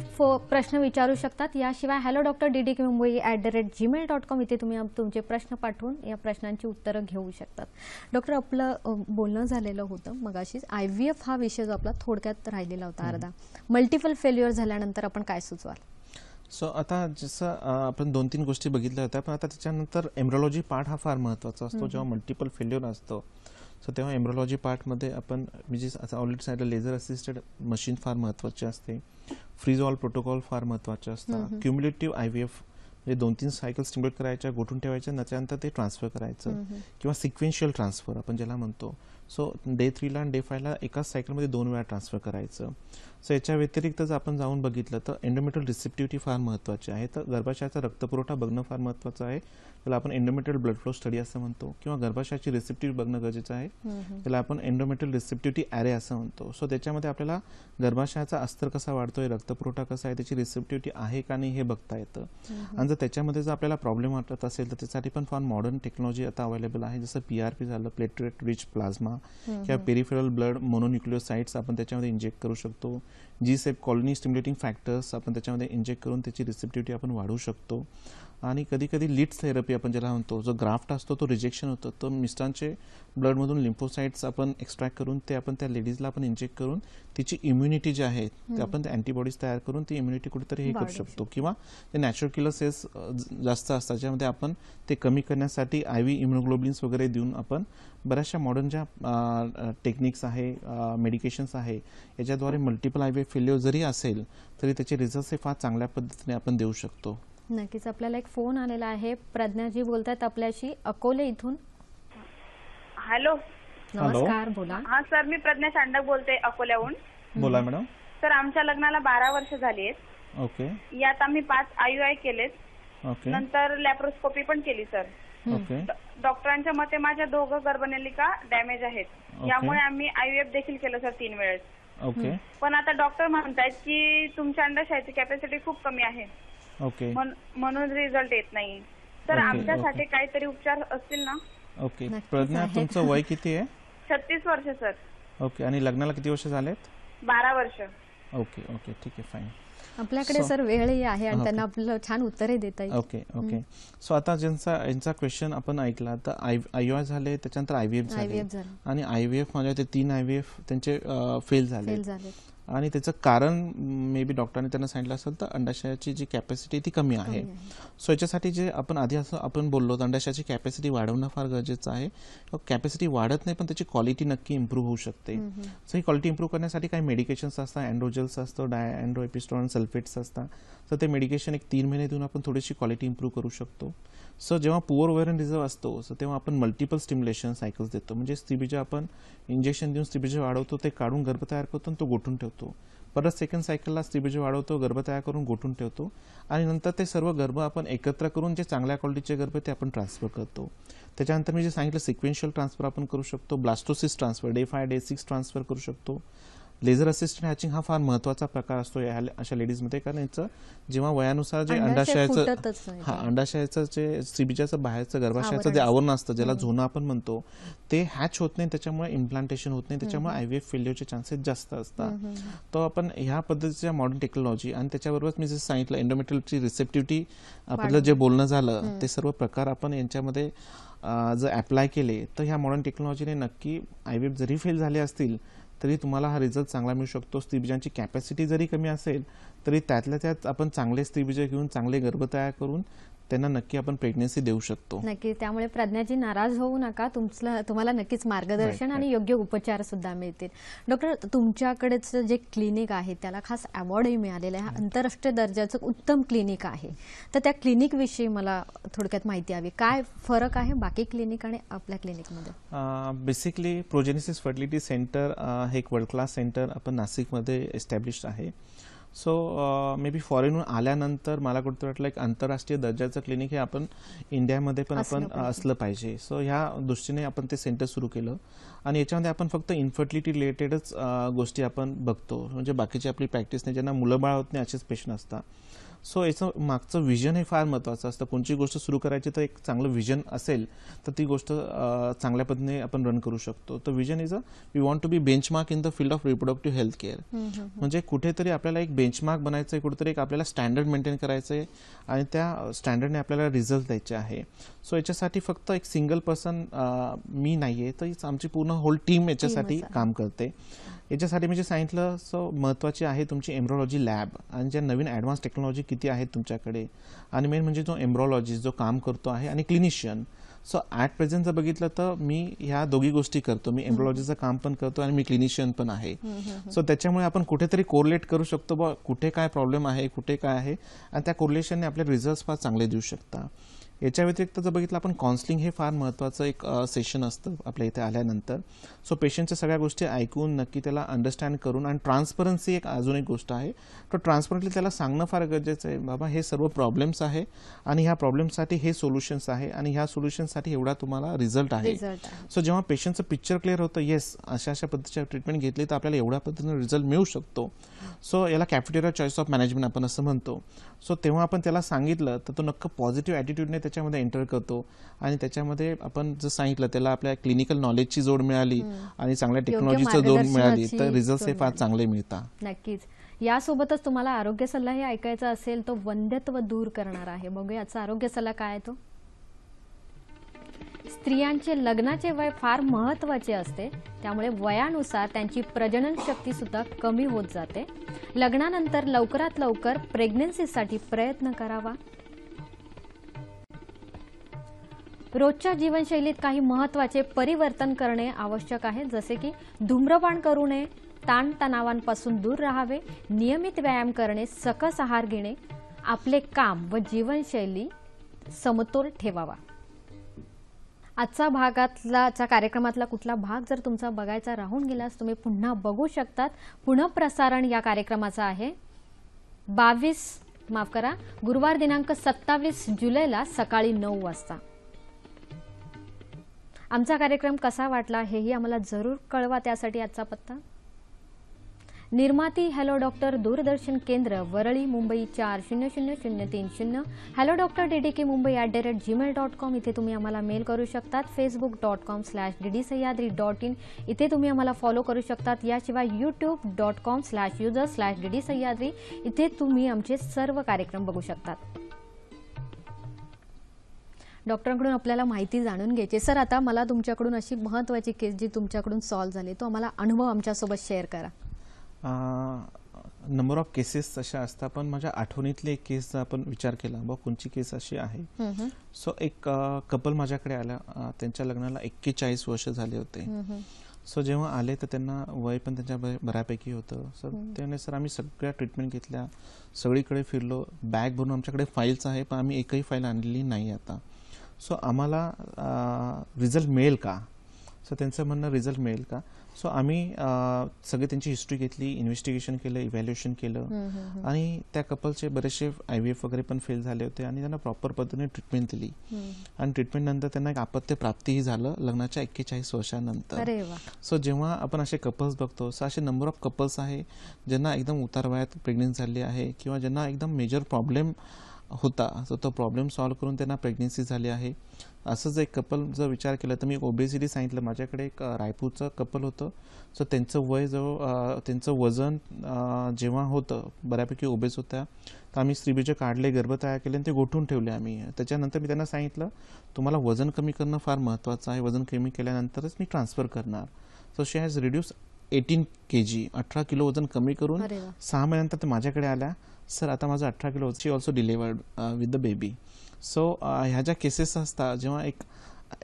प्रश्न विचारू शकतात. याशिवाय हॅलो डॉक्टर ddkmumbai@gmail.com इथे तुम्ही तुमचे प्रश्न पाठवून या प्रश्नांची उत्तरं घेऊ शकतात. डॉक्टर, आपलं बोलणं झालेलं होतं मगाशीच. IVF हा विषय जो आपला थोडक्यात राहिलेला होता अर्धा. मल्टिपल फेल्युअर झाल्यानंतर आपण काय सुचवाल? सो आता जसं आपण 2-3 गोष्टी बघितल्या होत्या, पण आता त्याच्यानंतर एम्ब्रियोलॉजी पार्ट हा फार महत्त्वाचा असतो. जेव्हा मल्टिपल फेल्युअर असतो सो तेव्हा एम्ब्रियोलॉजी पार्टमध्ये आपण म्हणजे ऑलरेडी साईडला लेझर असिस्टेड मशीन फार महत्त्वाची असते. फ्रीजॉल प्रोटोकॉल फार महत्त्वाचे असतात. क्युम्युलेटिव्ह IVF म्हणजे 2-3 सायकल स्टिम्युलेट करायच्या, गोठून ठेवायच्या, त्याच्यानंतर ते ट्रान्सफर करायचं किंवा सिक्वेन्शियल ट्रान्सफर आपण ज्याला म्हणतो. सो डे 3 ला आणि डे 5 ला एकाच सायकलमध्ये 2 वेळा ट्रान्सफर करायचं. सो याच्या व्यतिरिक्त जर आपण जाऊन बघितलं तर एंडोमेट्रियल रिसेप्टिव्हिटी फार महत्त्वाची आहे. तर गर्भाशयाचा रक्तपुरवठा बघणं फार महत्त्वाचं आहे. त्याला आपण एंडोमेट्रियल ब्लड फ्लो स्टडी असं म्हणतो, किंवा गर्भाशयाची रिसेप्टिव्हिटी बघणं गरजेचं आहे. त्याला आपण एंडोमेट्रियल रिसेप्टिव्हिटी ॲरे असं म्हणतो. सो त्याच्यामध्ये आपल्याला गर्भाशयाचा अस्तर कसा वाढतोय, रक्तपुरवठा कसा आहे, त्याची रिसेप्टिव्हिटी आहे का नाही हे बघता येतं. आणि जर त्याच्यामध्ये जर आपल्याला प्रॉब्लेम वाटत असेल तर त्यासाठी पण फार मॉडर्न टेक्नॉलॉजी आता अवेलेबल आहे. जसं PRP झालं, प्लेटलेट रिच प्लाझ्मा, किंवा पेरिफेरल ब्लड मोनोन्यूक्लिओसाइड्स आपण त्याच्यामध्ये इंजेक्ट करू शकतो. G-CSF कॉलनी स्टिम्युलेटिंग फॅक्टर्स आपण त्याच्यामध्ये इंजेक्ट करून त्याची रिसेप्टिव्हिटी आपण वाढवू शकतो. आणि कधी कधी लीड्स थेरपी आपण ज्याला म्हणतो, जो ग्राफ्ट असतो तो रिजेक्शन होतं, तर मिस्टरांचे ब्लडमधून लिम्फोसाइट्स आपण एक्स्ट्रॅक्ट करून ते आपण त्या लेडीजला आपण इंजेक्ट करून तिची इम्युनिटी जी आहे ते आपण अँटीबॉडीज तयार करून ती इम्युनिटी कुठेतरी हे करू शकतो. किंवा ते नॅचरल किलर सेल्स जास्त असतात ज्यामध्ये आपण ते कमी करण्यासाठी IV इम्युनोग्लोबिन्स वगैरे देऊन आपण बऱ्याचशा मॉडर्न ज्या टेक्निक्स आहे, मेडिकेशन्स आहे, याच्याद्वारे मल्टिपल IVF फेल्युअर जरी असेल तरी त्याचे रिझल्ट्स हे फार चांगल्या पद्धतीने आपण देऊ शकतो. नक्कीच. आपल्याला एक फोन आलेला आहे. प्रज्ञाजी बोलतात आपल्याशी अकोले इथून. हॅलो, नमस्कार, बोला. हा सर, मी प्रज्ञा चांडक बोलते अकोल्याहून. बोला मॅडम. सर, आमच्या लग्नाला 12 वर्ष झाली आहेत. ओके. यात आम्ही 5 IUI केलेत. ओके. नंतर लॅप्रोस्कोपी पण केली सर. ओके. डॉक्टरांच्या मते माझ्या 2 गर्भनलिका डॅमेज आहेत. यामुळे आम्ही IVF देखील केलं सर 3 वेळेस. ओके. पण आता डॉक्टर म्हणतायत की तुमच्या अंडाशयाची कॅपॅसिटी खूप कमी आहे. ओके. म्हणून रिझल्ट येत नाही. तर आमच्यासाठी काहीतरी उपचार असतील ना? ओके. प्रज्ञा, तुमचं वय किती आहे? 36 वर्ष सर. ओके. आणि लग्नाला किती वर्ष झालेत? 12 वर्ष. ओके. ओके, ठीक आहे, फाईन. आपल्याकडे सर वेळही आहे आणि त्यांना आपल्याला छान उत्तरे देता येईल. ओके. ओके. सो आता यांचा क्वेश्चन आपण ऐकला तर IUI झाले, त्याच्यानंतर IVF झाले आणि IVF म्हणजे ते 3 IVF त्यांचे फेल झाले. आणि त्याचं कारण मे बी डॉक्टरांनी त्यांना सांगितलं असेल तर अंडाशयाची जी कॅपॅसिटी ती कमी आहे. सो याच्यासाठी जे आपण आधी असं आपण बोललो अंडाशयाची कॅपॅसिटी वाढवणं फार गरजेचं आहे. कॅपॅसिटी वाढत नाही पण त्याची क्वालिटी नक्की इम्प्रूव्ह होऊ शकते. सो ही क्वालिटी इम्प्रूव्ह करण्यासाठी काही मेडिकेशन्स असतात, अँड्रोजेल्स असतो, डायअँड्रोएपिस्टोन सल्फेट्स असतात. तर ते मेडिकेशन 1-3 महिने देऊन आपण थोडीशी क्वालिटी इम्प्रूव्ह करू शकतो. सो जेव्हा पुअर ओव्हरियन रिझर्व्ह असतो सो तेव्हा आपण मल्टिपल स्टिम्युलेशन सायकल्स देतो. म्हणजे स्त्रीबीज आपण इंजेक्शन देऊन स्त्रीबीज वाढवतो, ते काढून गर्भ तयार करतो आणि तो गोठून ठेवतो. परत सेकंड सायकलला स्त्रीबीज वाढवतो, गर्भ तयार करून गोठून ठेवतो आणि नंतर ते सर्व गर्भ आपण एकत्र करून जे चांगल्या क्वालिटीचे गर्भ ते आपण ट्रान्सफर करतो. त्याच्यानंतर मी जे सांगितलं सिक्वेन्शियल ट्रान्सफर आपण करू शकतो, blastocyst transfer day 5 day 6 transfer करू शकतो. लेझर असिस्टेड हॅचिंग हा फार महत्त्वाचा प्रकार असतो अशा लेडीजमध्ये, कारण याचं जेव्हा वयानुसार जे अंडाशयाचं जे स्त्रीबीजाचं बाहेरचं गर्भाशयाचं जे आवरण असतं ज्याला झोना आपण म्हणतो ते हॅच होत नाही, त्याच्यामुळे इम्प्लांटेशन होत नाही, त्याच्यामुळे IVF फेल्युअरचे चान्सेस जास्त असतात. तर आपण ह्या पद्धतीच्या मॉडर्न टेक्नॉलॉजी आणि त्याच्याबरोबरच मी जसं सांगितलं एंडोमेट्रियलची रिसेप्टिव्हिटी आपलं जे बोलणं झालं ते सर्व प्रकार आपण यांच्यामध्ये जर अप्लाय केले तर ह्या मॉडर्न टेक्नॉलॉजीने नक्की IVF जरी फेल झाले असतील तरी तुम्हाला हा रिझल्ट चांगला मिळू शकतो. स्त्रीबीजांची कॅपॅसिटी जरी कमी असेल तरी त्यातल्या त्यात आपण चांगले स्त्रीबीज घेऊन चांगले गर्भ तयार करून त्यांना नक्की आपण प्रेग्नन्सी देऊ शकतो. नक्की. त्यामुळे प्रज्ञाजी नाराज होऊ नका, तुम्हाला नक्कीच मार्गदर्शन आणि योग्य उपचार सुद्धा मिळतील. डॉक्टर, तुमच्याकडेच जे क्लिनिक आहे त्याला खास अवॉर्डही मिळालेला आहे, आंतरराष्ट्रीय दर्जाचं उत्तम क्लिनिक आहे. तर त्या क्लिनिक विषयी मला थोडक्यात माहिती हवी. काय फरक आहे बाकी क्लिनिक आणि आपल्या क्लिनिकमध्ये? बेसिकली प्रोजेनेसिस फर्टिलिटी सेंटर हे एक वर्ल्ड क्लास सेंटर आपण नाशिकमध्ये एस्टॅब्लिश्ड आहे. सो मे बी फॉरेनहून आल्यानंतर मला कुठं वाटलं एक आंतरराष्ट्रीय दर्जाचं क्लिनिक हे आपण इंडियामध्ये पण आपण असलं पाहिजे. सो ह्या दृष्टीने आपण ते सेंटर सुरू केलं आणि याच्यामध्ये आपण फक्त इन्फर्टिलिटी रिलेटेडच गोष्टी आपण बघतो. म्हणजे बाकीची आपली प्रॅक्टिस नाही, ज्यांना मुलं बाळ होत नाही असेच पेशंट असतात. सो याचं मागचं विजन हे फार महत्त्वाचं असतं. कोणची गोष्ट सुरू करायची तर एक चांगलं विजन असेल तर ती गोष्ट चांगल्या पद्धतीने आपण रन करू शकतो. तर vision is we want to be benchmark in the field of reproductive health care. म्हणजे कुठेतरी आपल्याला एक बेंचमार्क बनायचं आहे, कुठेतरी एक आपल्याला स्टँडर्ड मेंटेन करायचं आहे आणि त्या स्टँडर्डने आपल्याला रिझल्ट द्यायचे आहे. सो याच्यासाठी फक्त एक सिंगल पर्सन मी नाही आहे, तर आमची पूर्ण होल टीम याच्यासाठी काम करते. याच्यासाठी मी जे सांगितलं सो महत्त्वाची आहे तुमची एम्ब्रोलॉजी लॅब आणि ज्या नवीन ॲडव्हान्स टेक्नॉलॉजी किती आहेत तुमच्याकडे आणि मेन म्हणजे जो एम्ब्रोलॉजिस्ट जो काम करतो आहे आणि क्लिनिशियन. सो ॲट प्रेझेंट जर बघितलं तर मी ह्या दोघी गोष्टी करतो. मी एम्ब्रोलॉजीचं काम पण करतो आणि मी क्लिनिशियन पण आहे. सो त्याच्यामुळे आपण कुठेतरी कोरिलेट करू शकतो बा कुठे काय प्रॉब्लेम आहे, कुठे काय आहे आणि त्या कोरिलेशनने आपले रिझल्ट्स फार चांगले देऊ शकता. याच्या व्यतिरिक्त जर बघितलं आपण काउन्सिलिंग हे फार महत्त्वाचं एक सेशन असतं आपल्या इथे आल्यानंतर. सो पेशंटच्या सगळ्या गोष्टी ऐकून नक्की त्याला अंडरस्टँड करून आणि ट्रान्सपरन्सी एक अजून एक गोष्ट आहे. तर ट्रान्सपरंटली त्याला सांगणं फार गरजेचं आहे, बाबा हे सर्व प्रॉब्लेम्स आहे आणि ह्या प्रॉब्लेमसाठी हे सोल्युशन्स आहे आणि ह्या सोल्युशनसाठी एवढा तुम्हाला रिझल्ट आहे. सो जेव्हा पेशंटचं पिक्चर क्लिअर होतं, येस अशा पद्धतीच्या ट्रीटमेंट घेतली तर आपल्याला एवढ्या पद्धतीने रिझल्ट मिळू शकतो. सो याला कॅफेटेरिया चॉईस ऑफ मॅनेजमेंट आपण असं म्हणतो. सो तेव्हा आपण त्याला सांगितलं तर तो नक्की पॉझिटिव्ह ॲटिट्यूडने त्याच्यामध्ये एंटर करतो आणि त्याच्यामध्ये आपण जर सांगितलं त्याला आपल्या क्लिनिकल नॉलेजची जोड मिळाली आणि चांगल्या टेक्नॉलॉजीचं जोड मिळाली तर रिझल्ट हे फार चांगले मिळतात. नक्कीच. यासोबतच तुम्हाला आरोग्य सल्लाही ऐकायचा असेल तो वंध्यत्व दूर करणार आहे. बघूया याचा आरोग्य सल्ला काय आहे तो. स्त्रियांचे लग्नाचे वय फार महत्त्वाचे असते, त्यामुळे वयानुसार त्यांची प्रजनन शक्ती सुद्धा कमी होत जाते. लग्नानंतर लवकरात लवकर प्रेग्नन्सीसाठी प्रयत्न करावा. रोजच्या जीवनशैलीत काही महत्त्वाचे परिवर्तन करणे आवश्यक आहे, जसे की धूम्रपान करू नये, ताणतणावांपासून दूर राहावे, नियमित व्यायाम करणे, सकस आहार घेणे, आपले काम व जीवनशैली समतोल ठेवावा. आजचा भागातला कार्यक्रमातला कुठला भाग जर तुमचा बघायचा राहून गेलास तुम्ही पुन्हा बघू शकतात. पुनःप्रसारण या कार्यक्रमाचा आहे गुरुवार दिनांक 27 जुलैला सकाळी 9 वाजता. आमचा कार्यक्रम कसा वाटला हेही आम्हाला जरूर कळवा. त्यासाठी आजचा पत्ता निर्माती हॅलो डॉक्टर, दूरदर्शन केंद्र, Worli, Mumbai 400030. Hello doctor DDK Mumbai @gmail.com इथे तुम्ही आम्हाला मेल करू शकतात. facebook.com/ddsahyadri.in इथे तुम्ही आम्हाला फॉलो करू शकतात. याशिवाय youtube.com/user/ddsahyadri इथे तुम्ही आमचे सर्व कार्यक्रम बघू शकतात. डॉक्टरांकडून आपल्याला माहिती जाणून घ्यायची. सर, आता मला तुमच्याकडून अशी महत्त्वाची केस जी तुमच्याकडून सॉल्व्ह झाली तो आम्हाला अनुभव आमच्यासोबत शेअर करा. नंबर ऑफ केसेस अशा असतात, पण माझ्या आठवणीतली एक केस आपण विचार केला बा कोणची केस अशी आहे. सो एक कपल माझ्याकडे आला, त्यांच्या लग्नाला 41 वर्ष झाले होते. सो जेव्हा आले तर त्यांना वय पण त्यांच्या बऱ्यापैकी होतं. सर त्याने सर आम्ही सगळ्या ट्रीटमेंट घेतल्या, सगळीकडे फिरलो, बॅग भरून आमच्याकडे फाईल्स आहे पण आम्ही एकही फाईल आणलेली नाही आता. सो आम्हाला रिझल्ट मिळेल का? सो त्यांचं म्हणणं रिझल्ट मिळेल का? सो आम्ही सगळी त्यांची हिस्ट्री घेतली, इन्व्हेस्टिगेशन केलं, इव्हॅल्युएशन केलं आणि त्या कपलचे बरेचसे IVF वगैरे पण फेल झाले होते आणि त्यांना प्रॉपर पद्धतीने ट्रीटमेंट दिली आणि ट्रीटमेंट नंतर त्यांना एक अपत्य प्राप्तीही झालं लग्नाच्या 41 वर्षानंतर. सो जेव्हा आपण असे कपल्स बघतो, सो असे नंबर ऑफ कपल्स आहे ज्यांना एकदम उतार वयात प्रेग्नेंट झाली आहे किंवा ज्यांना एकदम मेजर प्रॉब्लेम होता, सो तो प्रॉब्लेम सॉल्व्ह करून त्यांना प्रेग्नेन्सी झाली आहे. असंच एक कपल जर विचार केला तर मी ओबेसिटी सांगितलं. माझ्याकडे एक रायपूरचं कपल होतं. सो त्यांचं वय त्यांचं वजन जेव्हा होतं बऱ्यापैकी ओबेस होत्या, तर आम्ही स्त्रीबीज काढले, गर्भ तयार केले आणि ते गोठून ठेवले आम्ही. त्याच्यानंतर मी त्यांना सांगितलं तुम्हाला वजन कमी करणं फार महत्त्वाचं आहे, वजन कमी केल्यानंतरच मी ट्रान्सफर करणार. So she has reduce 18 kg, 18 kilo वजन कमी करून 6 महिन्यानंतर ते माझ्याकडे आल्या. सर आता माझं 18 kilo, she also delivered with the baby. So ह्या ज्या केसेस असतात, जेव्हा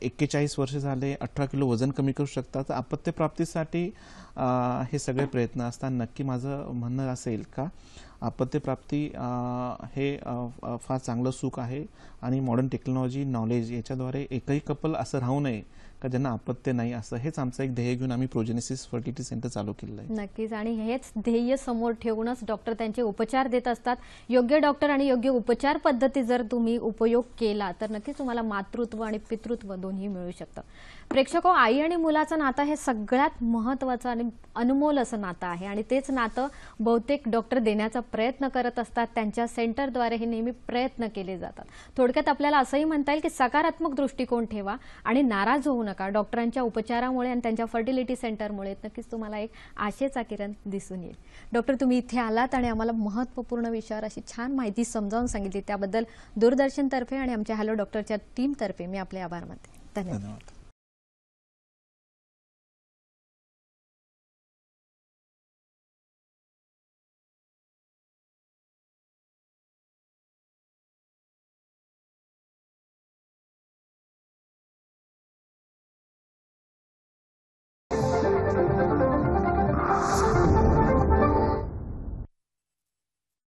41 वर्ष झाले, 18 किलो वजन कमी करू शकतात, तर अपत्यप्राप्तीसाठी हे सगळे प्रयत्न असतात. नक्की माझं म्हणणं असेल का अपत्यप्राप्ती हे फार चांगलं सुख आहे आणि मॉडर्न टेक्नॉलॉजी, नॉलेज याच्याद्वारे एकही कपल असं राहू नये का ज्यांना अपत्य नाही, असं हेच आमचं एक ध्येय घेऊन आम्ही प्रोजेनेसिस फर्टिलिटी सेंटर चालू केलेलं आहे. नक्कीच, आणि हेच ध्येय समोर ठेवूनच डॉक्टर त्यांचे उपचार देत असतात. योग्य डॉक्टर आणि योग्य उपचार पद्धती जर तुम्ही उपयोग केला तर नक्कीच तुम्हाला मातृत्व आणि पितृत्व दोन्ही मिळू शकतं. प्रेक्षको, आई आणि मुलाचं नातं हे सगळ्यात महत्त्वाचं आणि अनमोल असं नातं आहे आणि तेच नातं बहुतेक डॉक्टर देण्याचा प्रयत्न करत असतात. त्यांच्या सेंटरद्वारे हे नेहमी प्रयत्न केले जातात. थोडक्यात आपल्याला असंही म्हणता येईल की सकारात्मक दृष्टिकोन ठेवा आणि नाराज होऊ नका. डॉक्टरांच्या उपचारामुळे आणि त्यांच्या फर्टिलिटी सेंटरमुळे नक्कीच तुम्हाला एक आशेचा किरण दिसून येईल. डॉक्टर, तुम्ही इथे आलात आणि आम्हाला महत्त्वपूर्ण विषयावर अशी छान माहिती समजावून सांगितली, त्याबद्दल दूरदर्शनतर्फे आणि आमच्या हॅलो डॉक्टरच्या टीमतर्फे मी आपले आभार मानते. धन्यवाद.